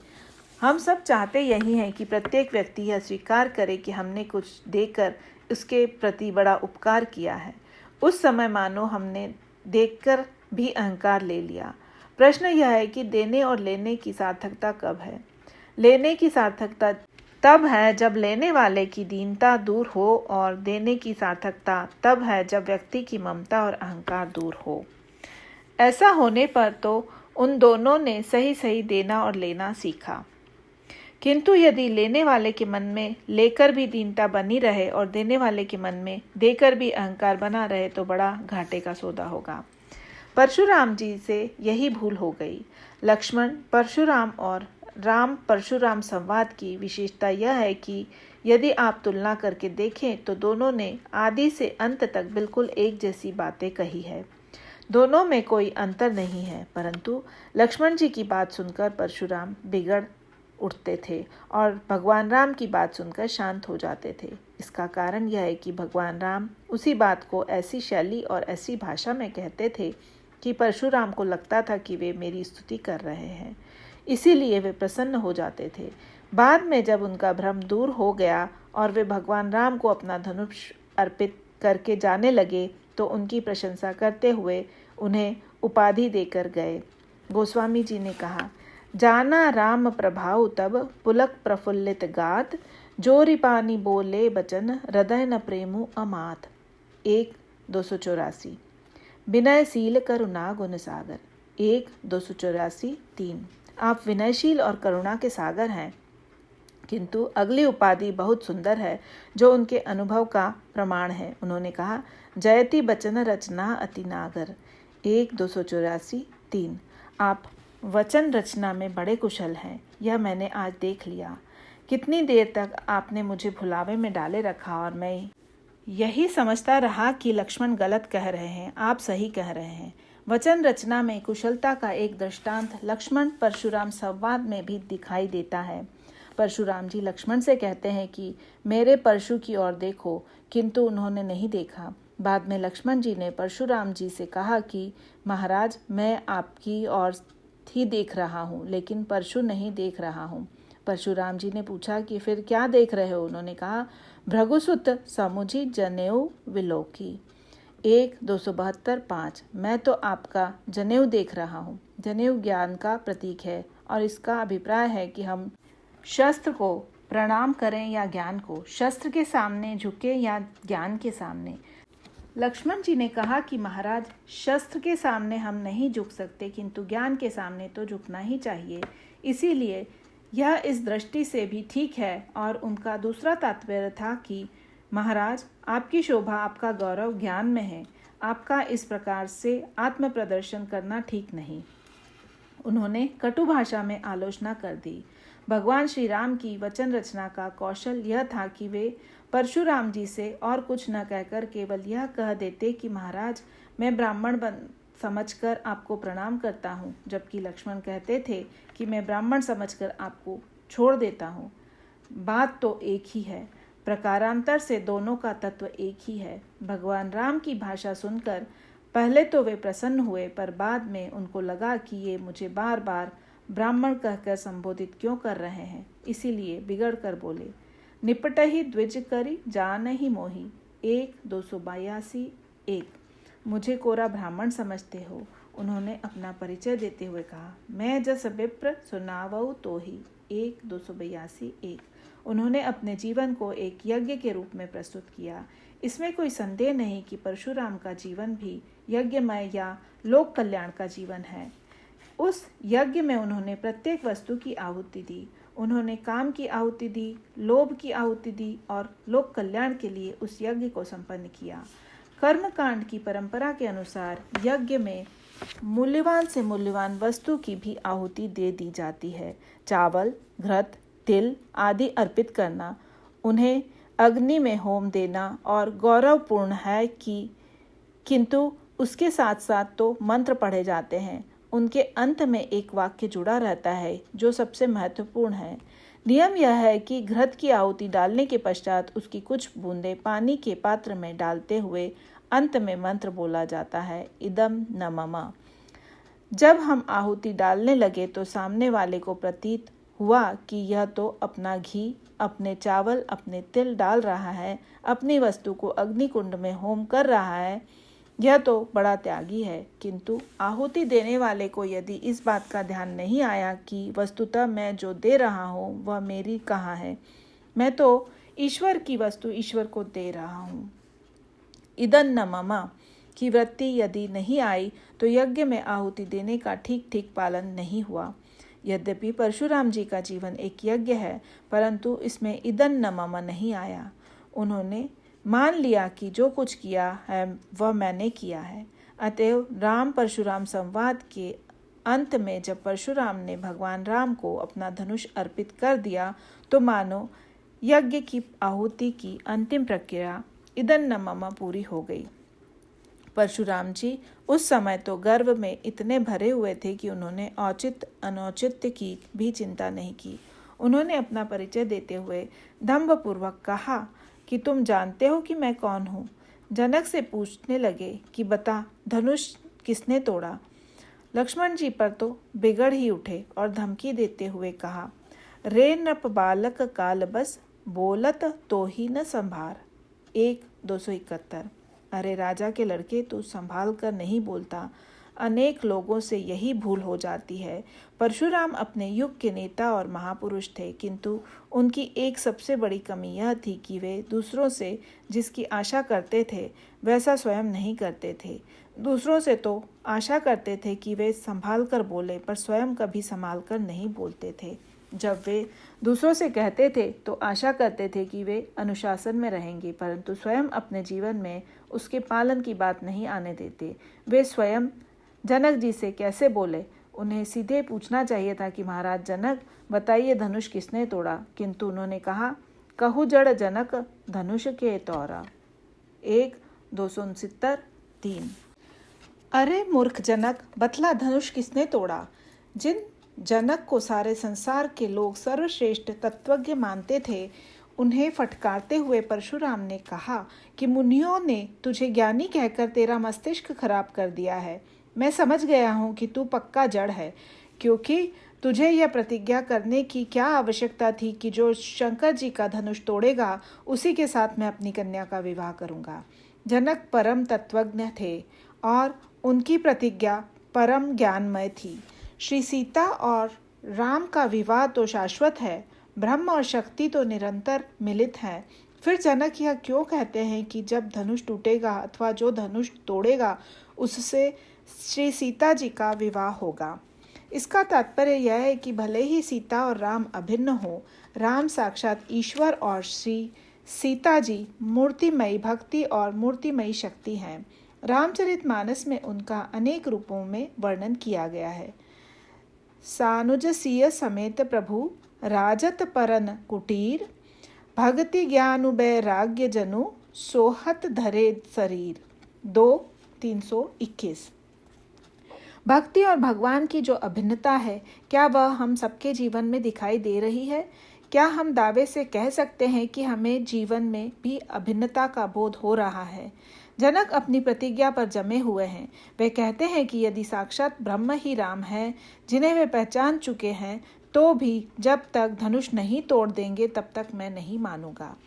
हम सब चाहते यही हैं कि प्रत्येक व्यक्ति यह स्वीकार करे कि हमने कुछ देकर उसके प्रति बड़ा उपकार किया है। उस समय मानो हमने देखकर भी अहंकार ले लिया। प्रश्न यह है कि देने और लेने की सार्थकता कब है? लेने की सार्थकता तब है जब लेने वाले की दीनता दूर हो, और देने की सार्थकता तब है जब व्यक्ति की ममता और अहंकार दूर हो। ऐसा होने पर तो उन दोनों ने सही सही देना और लेना सीखा। किंतु यदि लेने वाले के मन में लेकर भी दीनता बनी रहे और देने वाले के मन में देकर भी अहंकार बना रहे तो बड़ा घाटे का सौदा होगा। परशुराम जी से यही भूल हो गई। लक्ष्मण परशुराम और राम परशुराम संवाद की विशेषता यह है कि यदि आप तुलना करके देखें तो दोनों ने आदि से अंत तक बिल्कुल एक जैसी बातें कही है। दोनों में कोई अंतर नहीं है, परंतु लक्ष्मण जी की बात सुनकर परशुराम बिगड़ उठते थे और भगवान राम की बात सुनकर शांत हो जाते थे। इसका कारण यह है कि भगवान राम उसी बात को ऐसी शैली और ऐसी भाषा में कहते थे कि परशुराम को लगता था कि वे मेरी स्तुति कर रहे हैं, इसीलिए वे प्रसन्न हो जाते थे। बाद में जब उनका भ्रम दूर हो गया और वे भगवान राम को अपना धनुष अर्पित करके जाने लगे तो उनकी प्रशंसा करते हुए उन्हें उपाधि देकर गए। गोस्वामी जी ने कहा, जाना राम प्रभाव तब पुलक प्रफुल्लित गात, जोरी पानी बोले बचन हृदय न प्रेमु अमात। 1-284। विनयशील करुणा गुण सागर। 1-284-3। आप विनयशील और करुणा के सागर हैं। किंतु अगली उपाधि बहुत सुंदर है जो उनके अनुभव का प्रमाण है। उन्होंने कहा, जयति बचन रचना अति नागर, 1-284-3। आप वचन रचना में बड़े कुशल हैं, यह मैंने आज देख लिया। कितनी देर तक आपने मुझे भुलावे में डाले रखा और मैं यही समझता रहा कि लक्ष्मण गलत कह रहे हैं, आप सही कह रहे हैं। वचन रचना में कुशलता का एक दृष्टांत लक्ष्मण परशुराम संवाद में भी दिखाई देता है। परशुराम जी लक्ष्मण से कहते हैं कि मेरे परशु की ओर देखो, किंतु उन्होंने नहीं देखा। बाद में लक्ष्मण जी ने परशुराम जी से कहा कि महाराज, मैं आपकी ओर ही देख रहा हूँ, लेकिन परशु नहीं देख रहा हूँ। परशुराम जी ने पूछा कि फिर क्या देख रहे हो? उन्होंने कहा, भृगुसुत समुझी जनेऊ विलोकी, 1-272-5। मैं तो आपका जनेऊ देख रहा हूँ। जनेऊ ज्ञान का प्रतीक है और इसका अभिप्राय है कि हम शस्त्र को प्रणाम करें या ज्ञान को, शस्त्र के सामने झुके या ज्ञान के सामने। लक्ष्मण जी ने कहा कि महाराज, शस्त्र के सामने हम नहीं झुक सकते, किंतु ज्ञान के सामने तो झुकना ही चाहिए। इसीलिए यह इस दृष्टि से भी ठीक है। और उनका दूसरा तात्पर्य था कि महाराज, आपकी शोभा, आपका गौरव ज्ञान में है। आपका इस प्रकार से आत्म प्रदर्शन करना ठीक नहीं। उन्होंने कटु भाषा में आलोचना कर दी। भगवान श्री राम की वचन रचना का कौशल यह था कि वे परशुराम जी से और कुछ न कहकर केवल यह कह देते कि महाराज, मैं ब्राह्मण समझकर आपको प्रणाम करता हूँ, जबकि लक्ष्मण कहते थे कि मैं ब्राह्मण समझकर आपको छोड़ देता हूँ। बात तो एक ही है, प्रकारांतर से दोनों का तत्व एक ही है। भगवान राम की भाषा सुनकर पहले तो वे प्रसन्न हुए, पर बाद में उनको लगा कि ये मुझे बार बार ब्राह्मण कहकर संबोधित क्यों कर रहे हैं। इसीलिए बिगड़ कर बोले, निपटहि द्विज करी जानहि मोहि, 1-282-1। मुझे कोरा ब्राह्मण समझते हो? उन्होंने अपना परिचय देते हुए कहा, मैं जस विप्र सुनावऊ तोहि, 1-282-1। उन्होंने अपने जीवन को एक यज्ञ के रूप में प्रस्तुत किया। इसमें कोई संदेह नहीं कि परशुराम का जीवन भी यज्ञमय या लोक कल्याण का जीवन है। उस यज्ञ में उन्होंने प्रत्येक वस्तु की आहुति दी। उन्होंने काम की आहुति दी, लोभ की आहुति दी और लोक कल्याण के लिए उस यज्ञ को संपन्न किया। कर्मकांड की परंपरा के अनुसार यज्ञ में मूल्यवान से मूल्यवान वस्तु की भी आहुति दे दी जाती है। चावल, घृत, तिल आदि अर्पित करना, उन्हें अग्नि में होम देना और गौरवपूर्ण है कि किंतु उसके साथ साथ तो मंत्र पढ़े जाते हैं। उनके अंत में एक वाक्य जुड़ा रहता है जो सबसे महत्वपूर्ण है। नियम यह है कि घृत की आहुति डालने के पश्चात उसकी कुछ बूंदें पानी के पात्र में डालते हुए अंत में मंत्र बोला जाता है, इदम न मम। जब हम आहुति डालने लगे तो सामने वाले को प्रतीत हुआ कि यह तो अपना घी, अपने चावल, अपने तिल डाल रहा है, अपनी वस्तु को अग्निकुंड में होम कर रहा है। यह तो बड़ा त्यागी है। किंतु आहुति देने वाले को यदि इस बात का ध्यान नहीं आया कि वस्तुतः मैं जो दे रहा हूँ वह मेरी कहाँ है, मैं तो ईश्वर की वस्तु ईश्वर को दे रहा हूँ, इदं न मम की वृत्ति यदि नहीं आई तो यज्ञ में आहुति देने का ठीक ठीक पालन नहीं हुआ। यद्यपि परशुराम जी का जीवन एक यज्ञ है, परंतु इसमें इदं न मम नहीं आया। उन्होंने मान लिया कि जो कुछ किया है वह मैंने किया है। अतएव राम परशुराम संवाद के अंत में जब परशुराम ने भगवान राम को अपना धनुष अर्पित कर दिया तो मानो यज्ञ की आहुति की अंतिम प्रक्रिया इदं न मम पूरी हो गई। परशुराम जी उस समय तो गर्व में इतने भरे हुए थे कि उन्होंने औचित्य अनौचित्य की भी चिंता नहीं की। उन्होंने अपना परिचय देते हुए दंभपूर्वक कहा कि तुम जानते हो कि मैं कौन हूँ। जनक से पूछने लगे कि बता, धनुष किसने तोड़ा? लक्ष्मण जी पर तो बिगड़ ही उठे और धमकी देते हुए कहा, रे नृप बालक काल बस, बोलत तो ही न संभार, 1-271। अरे राजा के लड़के, तू संभाल कर नहीं बोलता। अनेक लोगों से यही भूल हो जाती है। परशुराम अपने युग के नेता और महापुरुष थे, किंतु उनकी एक सबसे बड़ी कमी यह थी कि वे दूसरों से जिसकी आशा करते थे वैसा स्वयं नहीं करते थे। दूसरों से तो आशा करते थे कि वे संभाल कर बोले, पर स्वयं कभी संभाल कर नहीं बोलते थे। जब वे दूसरों से कहते थे तो आशा करते थे कि वे अनुशासन में रहेंगे, परंतु स्वयं अपने जीवन में उसके पालन की बात नहीं आने देते। वे स्वयं जनक जी से कैसे बोले? उन्हें सीधे पूछना चाहिए था कि महाराज जनक, बताइए धनुष किसने तोड़ा? किंतु उन्होंने कहा, कहु जड़ जनक धनुष के तोड़ा। 1-269-3। अरे मूर्ख जनक, बतला धनुष किसने तोड़ा? जिन जनक को सारे संसार के लोग सर्वश्रेष्ठ तत्वज्ञ मानते थे, उन्हें फटकारते हुए परशुराम ने कहा कि मुनियों ने तुझे ज्ञानी कहकर तेरा मस्तिष्क खराब कर दिया है। मैं समझ गया हूँ कि तू पक्का जड़ है, क्योंकि तुझे यह प्रतिज्ञा करने की क्या आवश्यकता थी कि जो शंकर जी का धनुष तोड़ेगा उसी के साथ मैं अपनी कन्या का विवाह करूँगा। जनक परम तत्वज्ञ थे और उनकी प्रतिज्ञा परम ज्ञानमय थी। श्री सीता और राम का विवाह तो शाश्वत है, ब्रह्म और शक्ति तो निरंतर मिलित हैं। फिर जनक यह क्यों कहते हैं कि जब धनुष टूटेगा अथवा जो धनुष तोड़ेगा उससे श्री सीता जी का विवाह होगा? इसका तात्पर्य यह है कि भले ही सीता और राम अभिन्न हो, राम साक्षात ईश्वर और श्री सीता जी मूर्तिमयी भक्ति और मूर्तिमयी शक्ति हैं। रामचरितमानस में उनका अनेक रूपों में वर्णन किया गया है। सानुजसीय समेत प्रभु राजत परन कुटीर, भक्ति ज्ञान वैराग्य जनु सोहत धरे शरीर। 2-321। भक्ति और भगवान की जो अभिन्नता है, क्या वह हम सबके जीवन में दिखाई दे रही है? क्या हम दावे से कह सकते हैं कि हमें जीवन में भी अभिन्नता का बोध हो रहा है? जनक अपनी प्रतिज्ञा पर जमे हुए हैं। वे कहते हैं कि यदि साक्षात ब्रह्म ही राम है, जिन्हें वे पहचान चुके हैं, तो भी जब तक धनुष नहीं तोड़ देंगे तब तक मैं नहीं मानूंगा।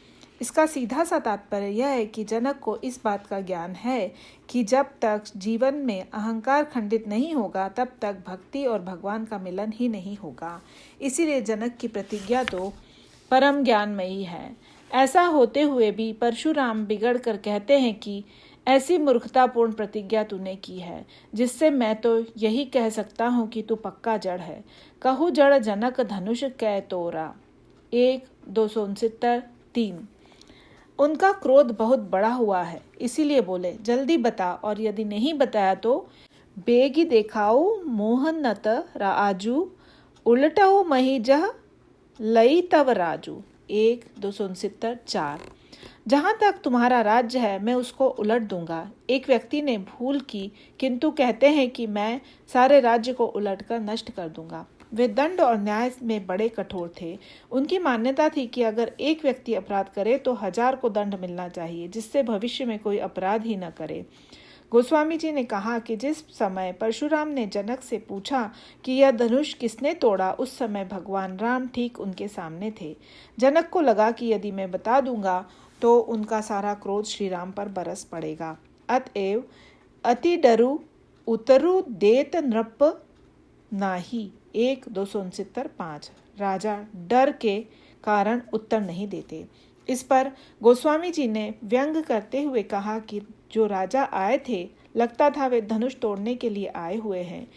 इसका सीधा सा तात्पर्य यह है कि जनक को इस बात का ज्ञान है कि जब तक जीवन में अहंकार खंडित नहीं होगा तब तक भक्ति और भगवान का मिलन ही नहीं होगा। इसीलिए जनक की प्रतिज्ञा तो परम ज्ञानमयी है। ऐसा होते हुए भी परशुराम बिगड़ कर कहते हैं कि ऐसी मूर्खतापूर्ण प्रतिज्ञा तूने की है, जिससे मैं तो यही कह सकता हूँ कि तू पक्का जड़ है। कहु जड़ जनक धनुष कै तोरा। 1-269-3। उनका क्रोध बहुत बड़ा हुआ है, इसीलिए बोले, जल्दी बता, और यदि नहीं बताया तो बेगी देखाओ मोहन नत राजू, उलटो मही जह लई तव राजू। 1-269-4। जहाँ तक तुम्हारा राज्य है मैं उसको उलट दूंगा। एक व्यक्ति ने भूल की, किंतु कहते हैं कि मैं सारे राज्य को उलटकर नष्ट कर दूंगा। वे दंड और न्याय में बड़े कठोर थे। उनकी मान्यता थी कि अगर एक व्यक्ति अपराध करे तो 1000 को दंड मिलना चाहिए, जिससे भविष्य में कोई अपराध ही न करे। गोस्वामी जी ने कहा कि जिस समय परशुराम ने जनक से पूछा कि यह धनुष किसने तोड़ा, उस समय भगवान राम ठीक उनके सामने थे। जनक को लगा कि यदि मैं बता दूंगा तो उनका सारा क्रोध श्री राम पर बरस पड़ेगा। अतएव अति डरु उतरु देत नृप नाही। 1-269-5। राजा डर के कारण उत्तर नहीं देते। इस पर गोस्वामी जी ने व्यंग करते हुए कहा कि जो राजा आए थे, लगता था वे धनुष तोड़ने के लिए आए हुए हैं।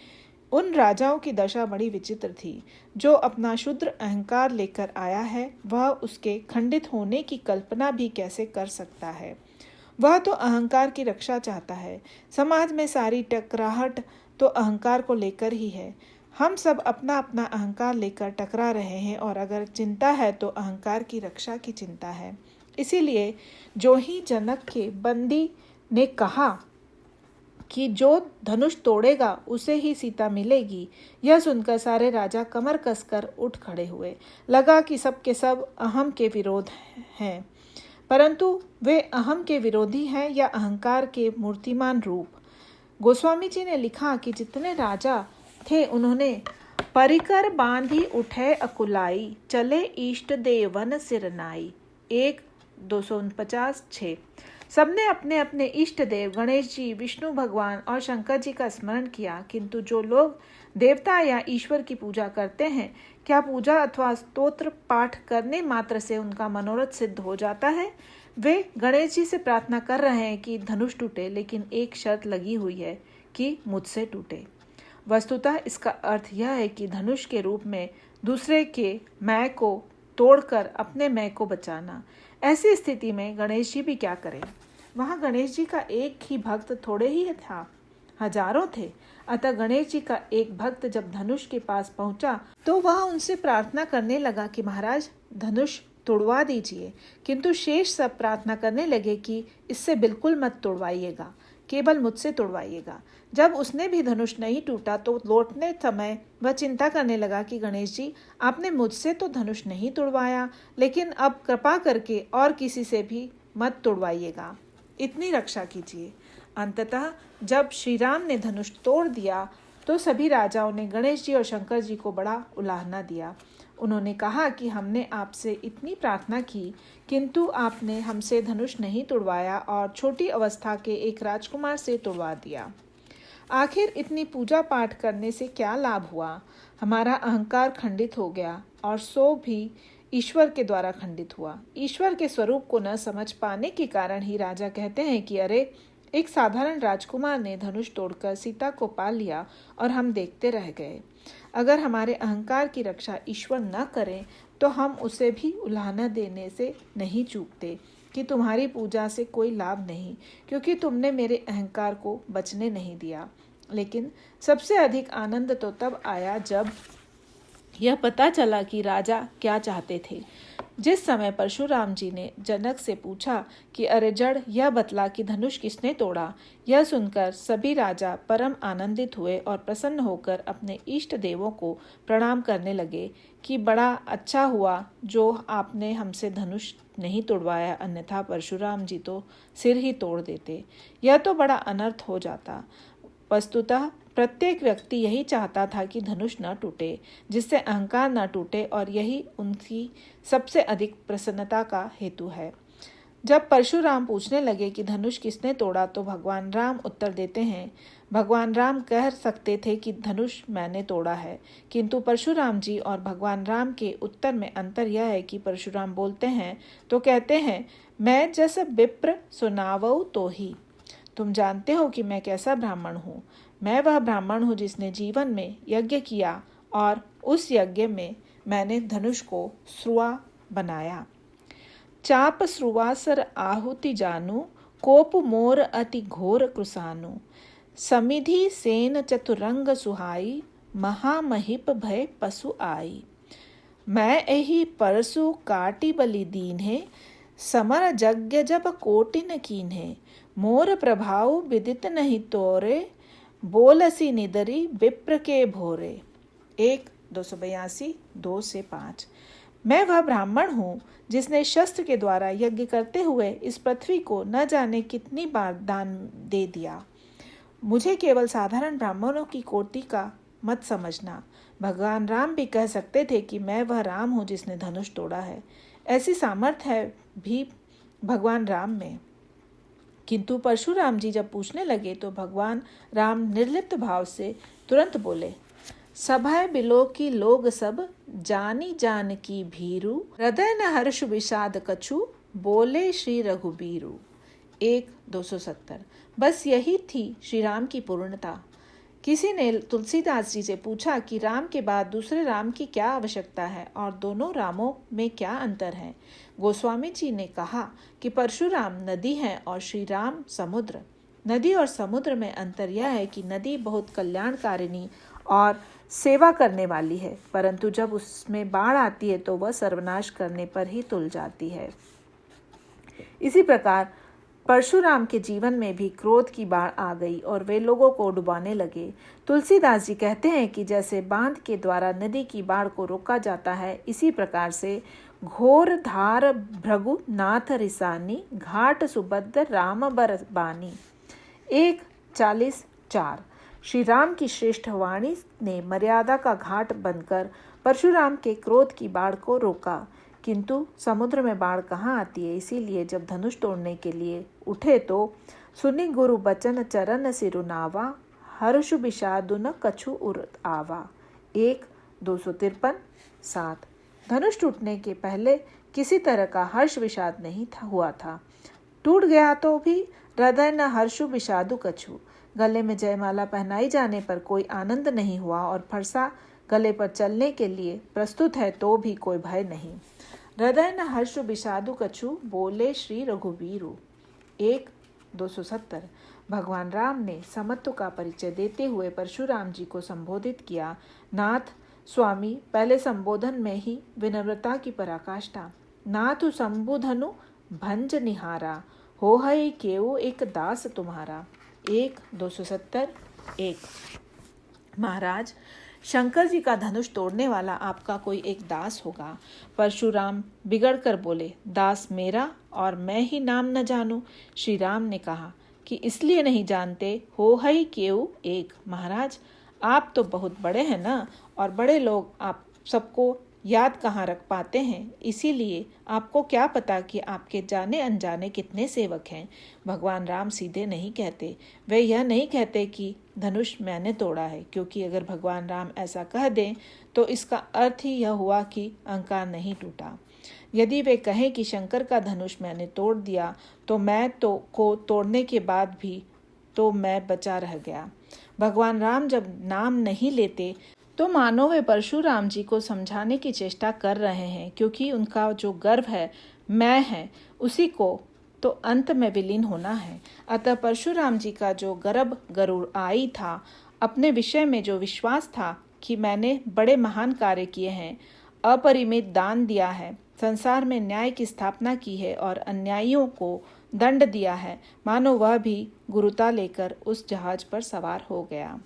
उन राजाओं की दशा बड़ी विचित्र थी। जो अपना शुद्र अहंकार लेकर आया है, वह उसके खंडित होने की कल्पना भी कैसे कर सकता है। वह तो अहंकार की रक्षा चाहता है। समाज में सारी टकराहट तो अहंकार को लेकर ही है। हम सब अपना अपना अहंकार लेकर टकरा रहे हैं, और अगर चिंता है तो अहंकार की रक्षा की चिंता है। इसीलिए जो ही जनक के बंदी ने कहा कि जो धनुष तोड़ेगा उसे ही सीता मिलेगी, यह सुनकर सारे राजा कमर कसकर उठ खड़े हुए। लगा कि सब के सब अहम के विरोध हैं, परंतु वे अहम के विरोधी हैं या अहंकार के मूर्तिमान रूप। गोस्वामी जी ने लिखा कि जितने राजा थे उन्होंने परिकर बांधी उठे अकुलाई, चले इष्ट देवन सिरनाई। 1-249-6। सबने अपने अपने इष्ट देव गणेश जी, विष्णु भगवान और शंकर जी का स्मरण किया, किंतु जो लोग देवता या ईश्वर की पूजा करते हैं, क्या पूजा अथवा स्तोत्र पाठ करने मात्र से उनका मनोरथ सिद्ध हो जाता है? वे गणेश जी से प्रार्थना कर रहे हैं कि धनुष टूटे, लेकिन एक शर्त लगी हुई है कि मुझसे टूटे। वस्तुतः इसका अर्थ यह है कि धनुष के रूप में दूसरे के मैं को तोड़कर अपने मैं को बचाना। ऐसी स्थिति में गणेश जी भी क्या करें? वहाँ गणेश जी का एक ही भक्त थोड़े ही था, हजारों थे। अतः गणेश जी का एक भक्त जब धनुष के पास पहुंचा तो वह उनसे प्रार्थना करने लगा कि महाराज धनुष तोड़वा दीजिए, किंतु शेष सब प्रार्थना करने लगे कि इससे बिल्कुल मत तोड़वाइएगा, केवल मुझसे तोड़वाइएगा। जब उसने भी धनुष नहीं टूटा तो लौटने समय वह चिंता करने लगा कि गणेश जी, आपने मुझसे तो धनुष नहीं तोड़वाया, लेकिन अब कृपा करके और किसी से भी मत तोड़वाइएगा, इतनी रक्षा कीजिए। अंततः जब श्री राम ने धनुष तोड़ दिया तो सभी राजाओं ने गणेश जी और शंकर जी को बड़ा उलाहना दिया। उन्होंने कहा कि हमने आपसे इतनी प्रार्थना की, किंतु आपने हमसे धनुष नहीं तोड़वाया और छोटी अवस्था के एक राजकुमार से तोड़वा दिया। आखिर इतनी पूजा पाठ करने से क्या लाभ हुआ? हमारा अहंकार खंडित हो गया और सो भी ईश्वर के द्वारा खंडित हुआ। ईश्वर के स्वरूप को न समझ पाने के कारण ही राजा कहते हैं कि अरे, एक साधारण राजकुमार ने धनुष तोड़कर सीता को पा लिया और हम देखते रह गए। अगर हमारे अहंकार की रक्षा ईश्वर न करें तो हम उसे भी उलाहना देने से नहीं चूकते कि तुम्हारी पूजा से कोई लाभ नहीं, क्योंकि तुमने मेरे अहंकार को बचने नहीं दिया। लेकिन सबसे अधिक आनंद तो तब आया जब यह पता चला कि राजा क्या चाहते थे। जिस समय परशुराम जी ने जनक से पूछा कि अरे जड़, यह बतला कि धनुष किसने तोड़ा, यह सुनकर सभी राजा परम आनंदित हुए और प्रसन्न होकर अपने इष्ट देवों को प्रणाम करने लगे कि बड़ा अच्छा हुआ जो आपने हमसे धनुष नहीं तोड़वाया, अन्यथा परशुराम जी तो सिर ही तोड़ देते, यह तो बड़ा अनर्थ हो जाता। वस्तुतः प्रत्येक व्यक्ति यही चाहता था कि धनुष न टूटे, जिससे अहंकार न टूटे, और यही उनकी सबसे अधिक प्रसन्नता का हेतु है। जब परशुराम पूछने लगे कि धनुष किसने तोड़ा तो भगवान राम उत्तर देते हैं। भगवान राम कह सकते थे कि धनुष मैंने तोड़ा है, किंतु परशुराम जी और भगवान राम के उत्तर में अंतर यह है कि परशुराम बोलते हैं तो कहते हैं, मैं जस विप्र सुनावऊ तो ही। तुम जानते हो कि मैं कैसा ब्राह्मण हूँ। मैं वह ब्राह्मण हूँ जिसने जीवन में यज्ञ किया और उस यज्ञ में मैंने धनुष को श्रुआ बनाया। चाप श्रुवासर आहुति जानू, कोप मोर अति घोर कृसानु। समिधि सेन चतुरंग सुहाई, महामहिप भय पशु आई। मैं एही परसु काटी बलि दीन है, समर यज्ञ जब कोटिन कीन है। मोर प्रभाव विदित नहीं तोरे, बोलसी निदरी विप्र के भोरे। 1-282 2 से 5। मैं वह ब्राह्मण हूँ जिसने शस्त्र के द्वारा यज्ञ करते हुए इस पृथ्वी को न जाने कितनी बार दान दे दिया। मुझे केवल साधारण ब्राह्मणों की कोटि का मत समझना। भगवान राम भी कह सकते थे कि मैं वह राम हूँ जिसने धनुष तोड़ा है। ऐसी सामर्थ्य है भी भगवान राम में। किंतु परशुराम जी जब पूछने लगे तो भगवान राम निर्लिप्त भाव से तुरंत बोले, सभय बिलो की लोग सब, जानी जान की भीरु। हृदय न हर्ष विषाद कछु, बोले श्री रघुबीरु। 1-270। बस यही थी श्री राम की पूर्णता। किसी ने तुलसीदास जी से पूछा कि राम के बाद दूसरे राम की क्या आवश्यकता है और दोनों रामों में क्या अंतर है। गोस्वामी जी ने कहा कि परशुराम नदी है और श्री राम समुद्र। नदी और समुद्र में अंतर यह है कि नदी बहुत कल्याणकारिणी और सेवा करने वाली है, परंतु जब उसमें बाढ़ आती है तो वह सर्वनाश करने पर ही तुल जाती है। इसी प्रकार परशुराम के जीवन में भी क्रोध की बाढ़ आ गई और वे लोगों को डुबाने लगे। तुलसीदास जी कहते हैं कि जैसे बांध के द्वारा नदी की बाढ़ को रोका जाता है, इसी प्रकार से घोर धार भृगु नाथ रिसानी, घाट सुभद्र राम बर बानी। 1:40-4। श्री राम की श्रेष्ठ वाणी ने मर्यादा का घाट बनकर परशुराम के क्रोध की बाढ़ को रोका, किंतु समुद्र में बाढ़ कहाँ आती है। इसीलिए जब धनुष तोड़ने के लिए उठे तो सुनी गुरु बचन चरण सिरुनावा, हर्ष विषादु न कछु उर आवा। 1-253-7। धनुष टूटने के पहले किसी तरह का हर्ष विषाद नहीं हुआ था। टूट गया तो भी हृदय न हर्षु विषादु कछु। गले में जयमाला पहनाई जाने पर कोई आनंद नहीं हुआ और फरसा गले पर चलने के लिए प्रस्तुत है तो भी कोई भय नहीं। हृदय न हर्षु विषादु कछु, बोले श्री रघुवीरु। 1:270। भगवान राम ने समत्व का परिचय देते हुए परशुराम जी को संबोधित किया। नाथ स्वामी, पहले संबोधन में ही विनम्रता की पराकाष्ठा। नाथु संबुधनु भंज निहारा, हो है केऊ एक दास तुम्हारा। 1:270। 1। महाराज, शंकर जी का धनुष तोड़ने वाला आपका कोई एक दास होगा। परशुराम बिगड़ कर बोले, दास मेरा और मैं ही नाम न जानूं। श्री राम ने कहा कि इसलिए नहीं जानते, हो है केऊ एक। महाराज, आप तो बहुत बड़े हैं ना, और बड़े लोग आप सबको याद कहाँ रख पाते हैं, इसीलिए आपको क्या पता कि आपके जाने अनजाने कितने सेवक हैं। भगवान राम सीधे नहीं कहते। वे यह नहीं कहते कि धनुष मैंने तोड़ा है, क्योंकि अगर भगवान राम ऐसा कह दें तो इसका अर्थ ही यह हुआ कि अहंकार नहीं टूटा। यदि वे कहें कि शंकर का धनुष मैंने तोड़ दिया तो मैं तो को तोड़ने के बाद भी तो मैं बचा रह गया। भगवान राम जब नाम नहीं लेते तो मानो वे परशुराम जी को समझाने की चेष्टा कर रहे हैं, क्योंकि उनका जो गर्व है, मैं है, उसी को तो अंत में विलीन होना है। अतः परशुराम जी का जो गर्भ गरुड़ आई था, अपने विषय में जो विश्वास था कि मैंने बड़े महान कार्य किए हैं, अपरिमित दान दिया है, संसार में न्याय की स्थापना की है और अन्यायियों को दंड दिया है, मानो वह भी गुरुता लेकर उस जहाज पर सवार हो गया।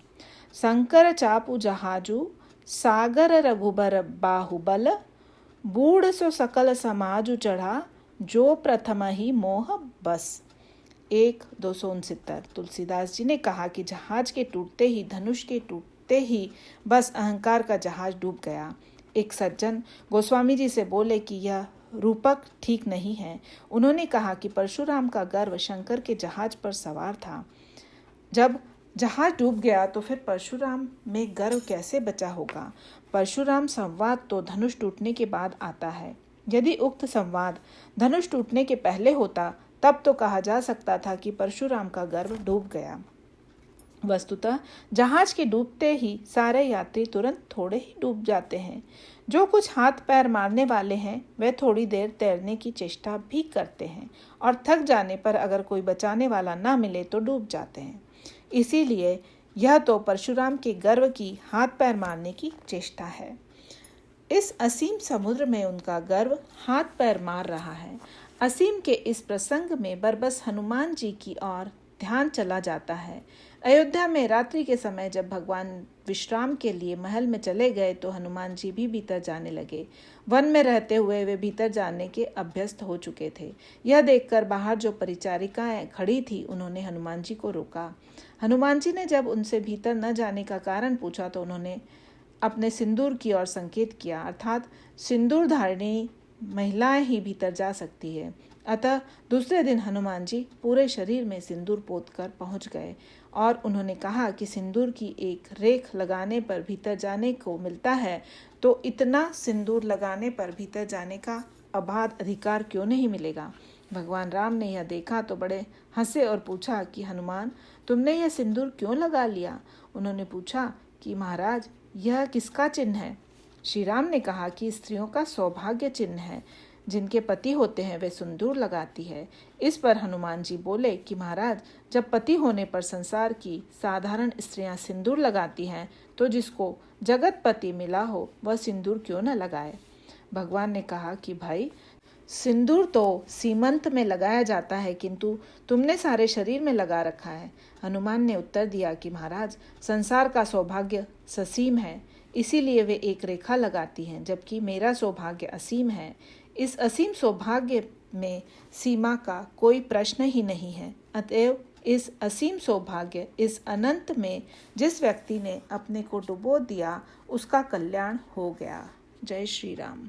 शंकर चापु जहाजु, सागर रघुबर बाहुबल, बूढ़ सो सकल समाजु चढ़ा, जो प्रथम ही मोह बस। 1:269। तुलसीदास जी ने कहा कि जहाज के टूटते ही, धनुष के टूटते ही बस अहंकार का जहाज डूब गया। एक सज्जन गोस्वामी जी से बोले कि यह रूपक ठीक नहीं है। उन्होंने कहा कि परशुराम का गर्व शंकर के जहाज पर सवार था। जब जहाज डूब गया तो फिर परशुराम में गर्व कैसे बचा होगा। परशुराम संवाद तो धनुष टूटने के बाद आता है। यदि उक्त संवाद धनुष टूटने के पहले होता तब तो कहा जा सकता था कि परशुराम का गर्व डूब गया। वस्तुतः जहाज के डूबते ही सारे यात्री तुरंत थोड़े ही डूब जाते हैं। जो कुछ हाथ पैर मारने वाले हैं वे थोड़ी देर तैरने की चेष्टा भी करते हैं और थक जाने पर अगर कोई बचाने वाला ना मिले तो डूब जाते हैं। इसीलिए यह तो परशुराम के गर्व की हाथ पैर मारने की चेष्टा है। इस असीम समुद्र में उनका गर्व हाथ पैर मार रहा है। असीम के इस प्रसंग में बरबस हनुमान जी की ओर ध्यान चला जाता है। अयोध्या में रात्रि के समय जब भगवान विश्राम के लिए महल में चले गए तो हनुमान जी भी भीतर जाने लगे। वन में रहते हुए वे भीतर जाने के अभ्यस्त हो चुके थे। यह देखकर बाहर जो परिचारिकाएं खड़ी थी उन्होंने हनुमान जी को रोका। हनुमान जी ने जब उनसे भीतर न जाने का कारण पूछा तो उन्होंने अपने सिंदूर की ओर संकेत किया, अर्थात सिंदूर धारिणी महिलाएं ही भीतर जा सकती है। अतः दूसरे दिन हनुमान जी पूरे शरीर में सिंदूर पोतकर पहुंच गए और उन्होंने कहा कि सिंदूर की एक रेख लगाने पर भीतर जाने को मिलता है, तो इतना सिंदूर लगाने पर भीतर जाने का अबाध अधिकार क्यों नहीं मिलेगा। भगवान राम ने यह देखा तो बड़े हंसे और पूछा कि हनुमान, तुमने यह सिंदूर क्यों लगा लिया। उन्होंने पूछा कि महाराज, यह किसका चिन्ह है। श्री राम ने कहा कि स्त्रियों का सौभाग्य चिन्ह है, जिनके पति होते हैं वे सिंदूर लगाती है। इस पर हनुमान जी बोले कि महाराज, जब पति होने पर संसार की साधारण स्त्रियां सिंदूर लगाती हैं तो जिसको जगत पति मिला हो वह सिंदूर क्यों न लगाए। भगवान ने कहा कि भाई, सिंदूर तो सीमंत में लगाया जाता है, किंतु तुमने सारे शरीर में लगा रखा है। हनुमान ने उत्तर दिया कि महाराज, संसार का सौभाग्य ससीम है, इसीलिए वे एक रेखा लगाती हैं, जबकि मेरा सौभाग्य असीम है। इस असीम सौभाग्य में सीमा का कोई प्रश्न ही नहीं है। अतएव इस असीम सौभाग्य, इस अनंत में जिस व्यक्ति ने अपने को डुबो दिया उसका कल्याण हो गया। जय श्री राम।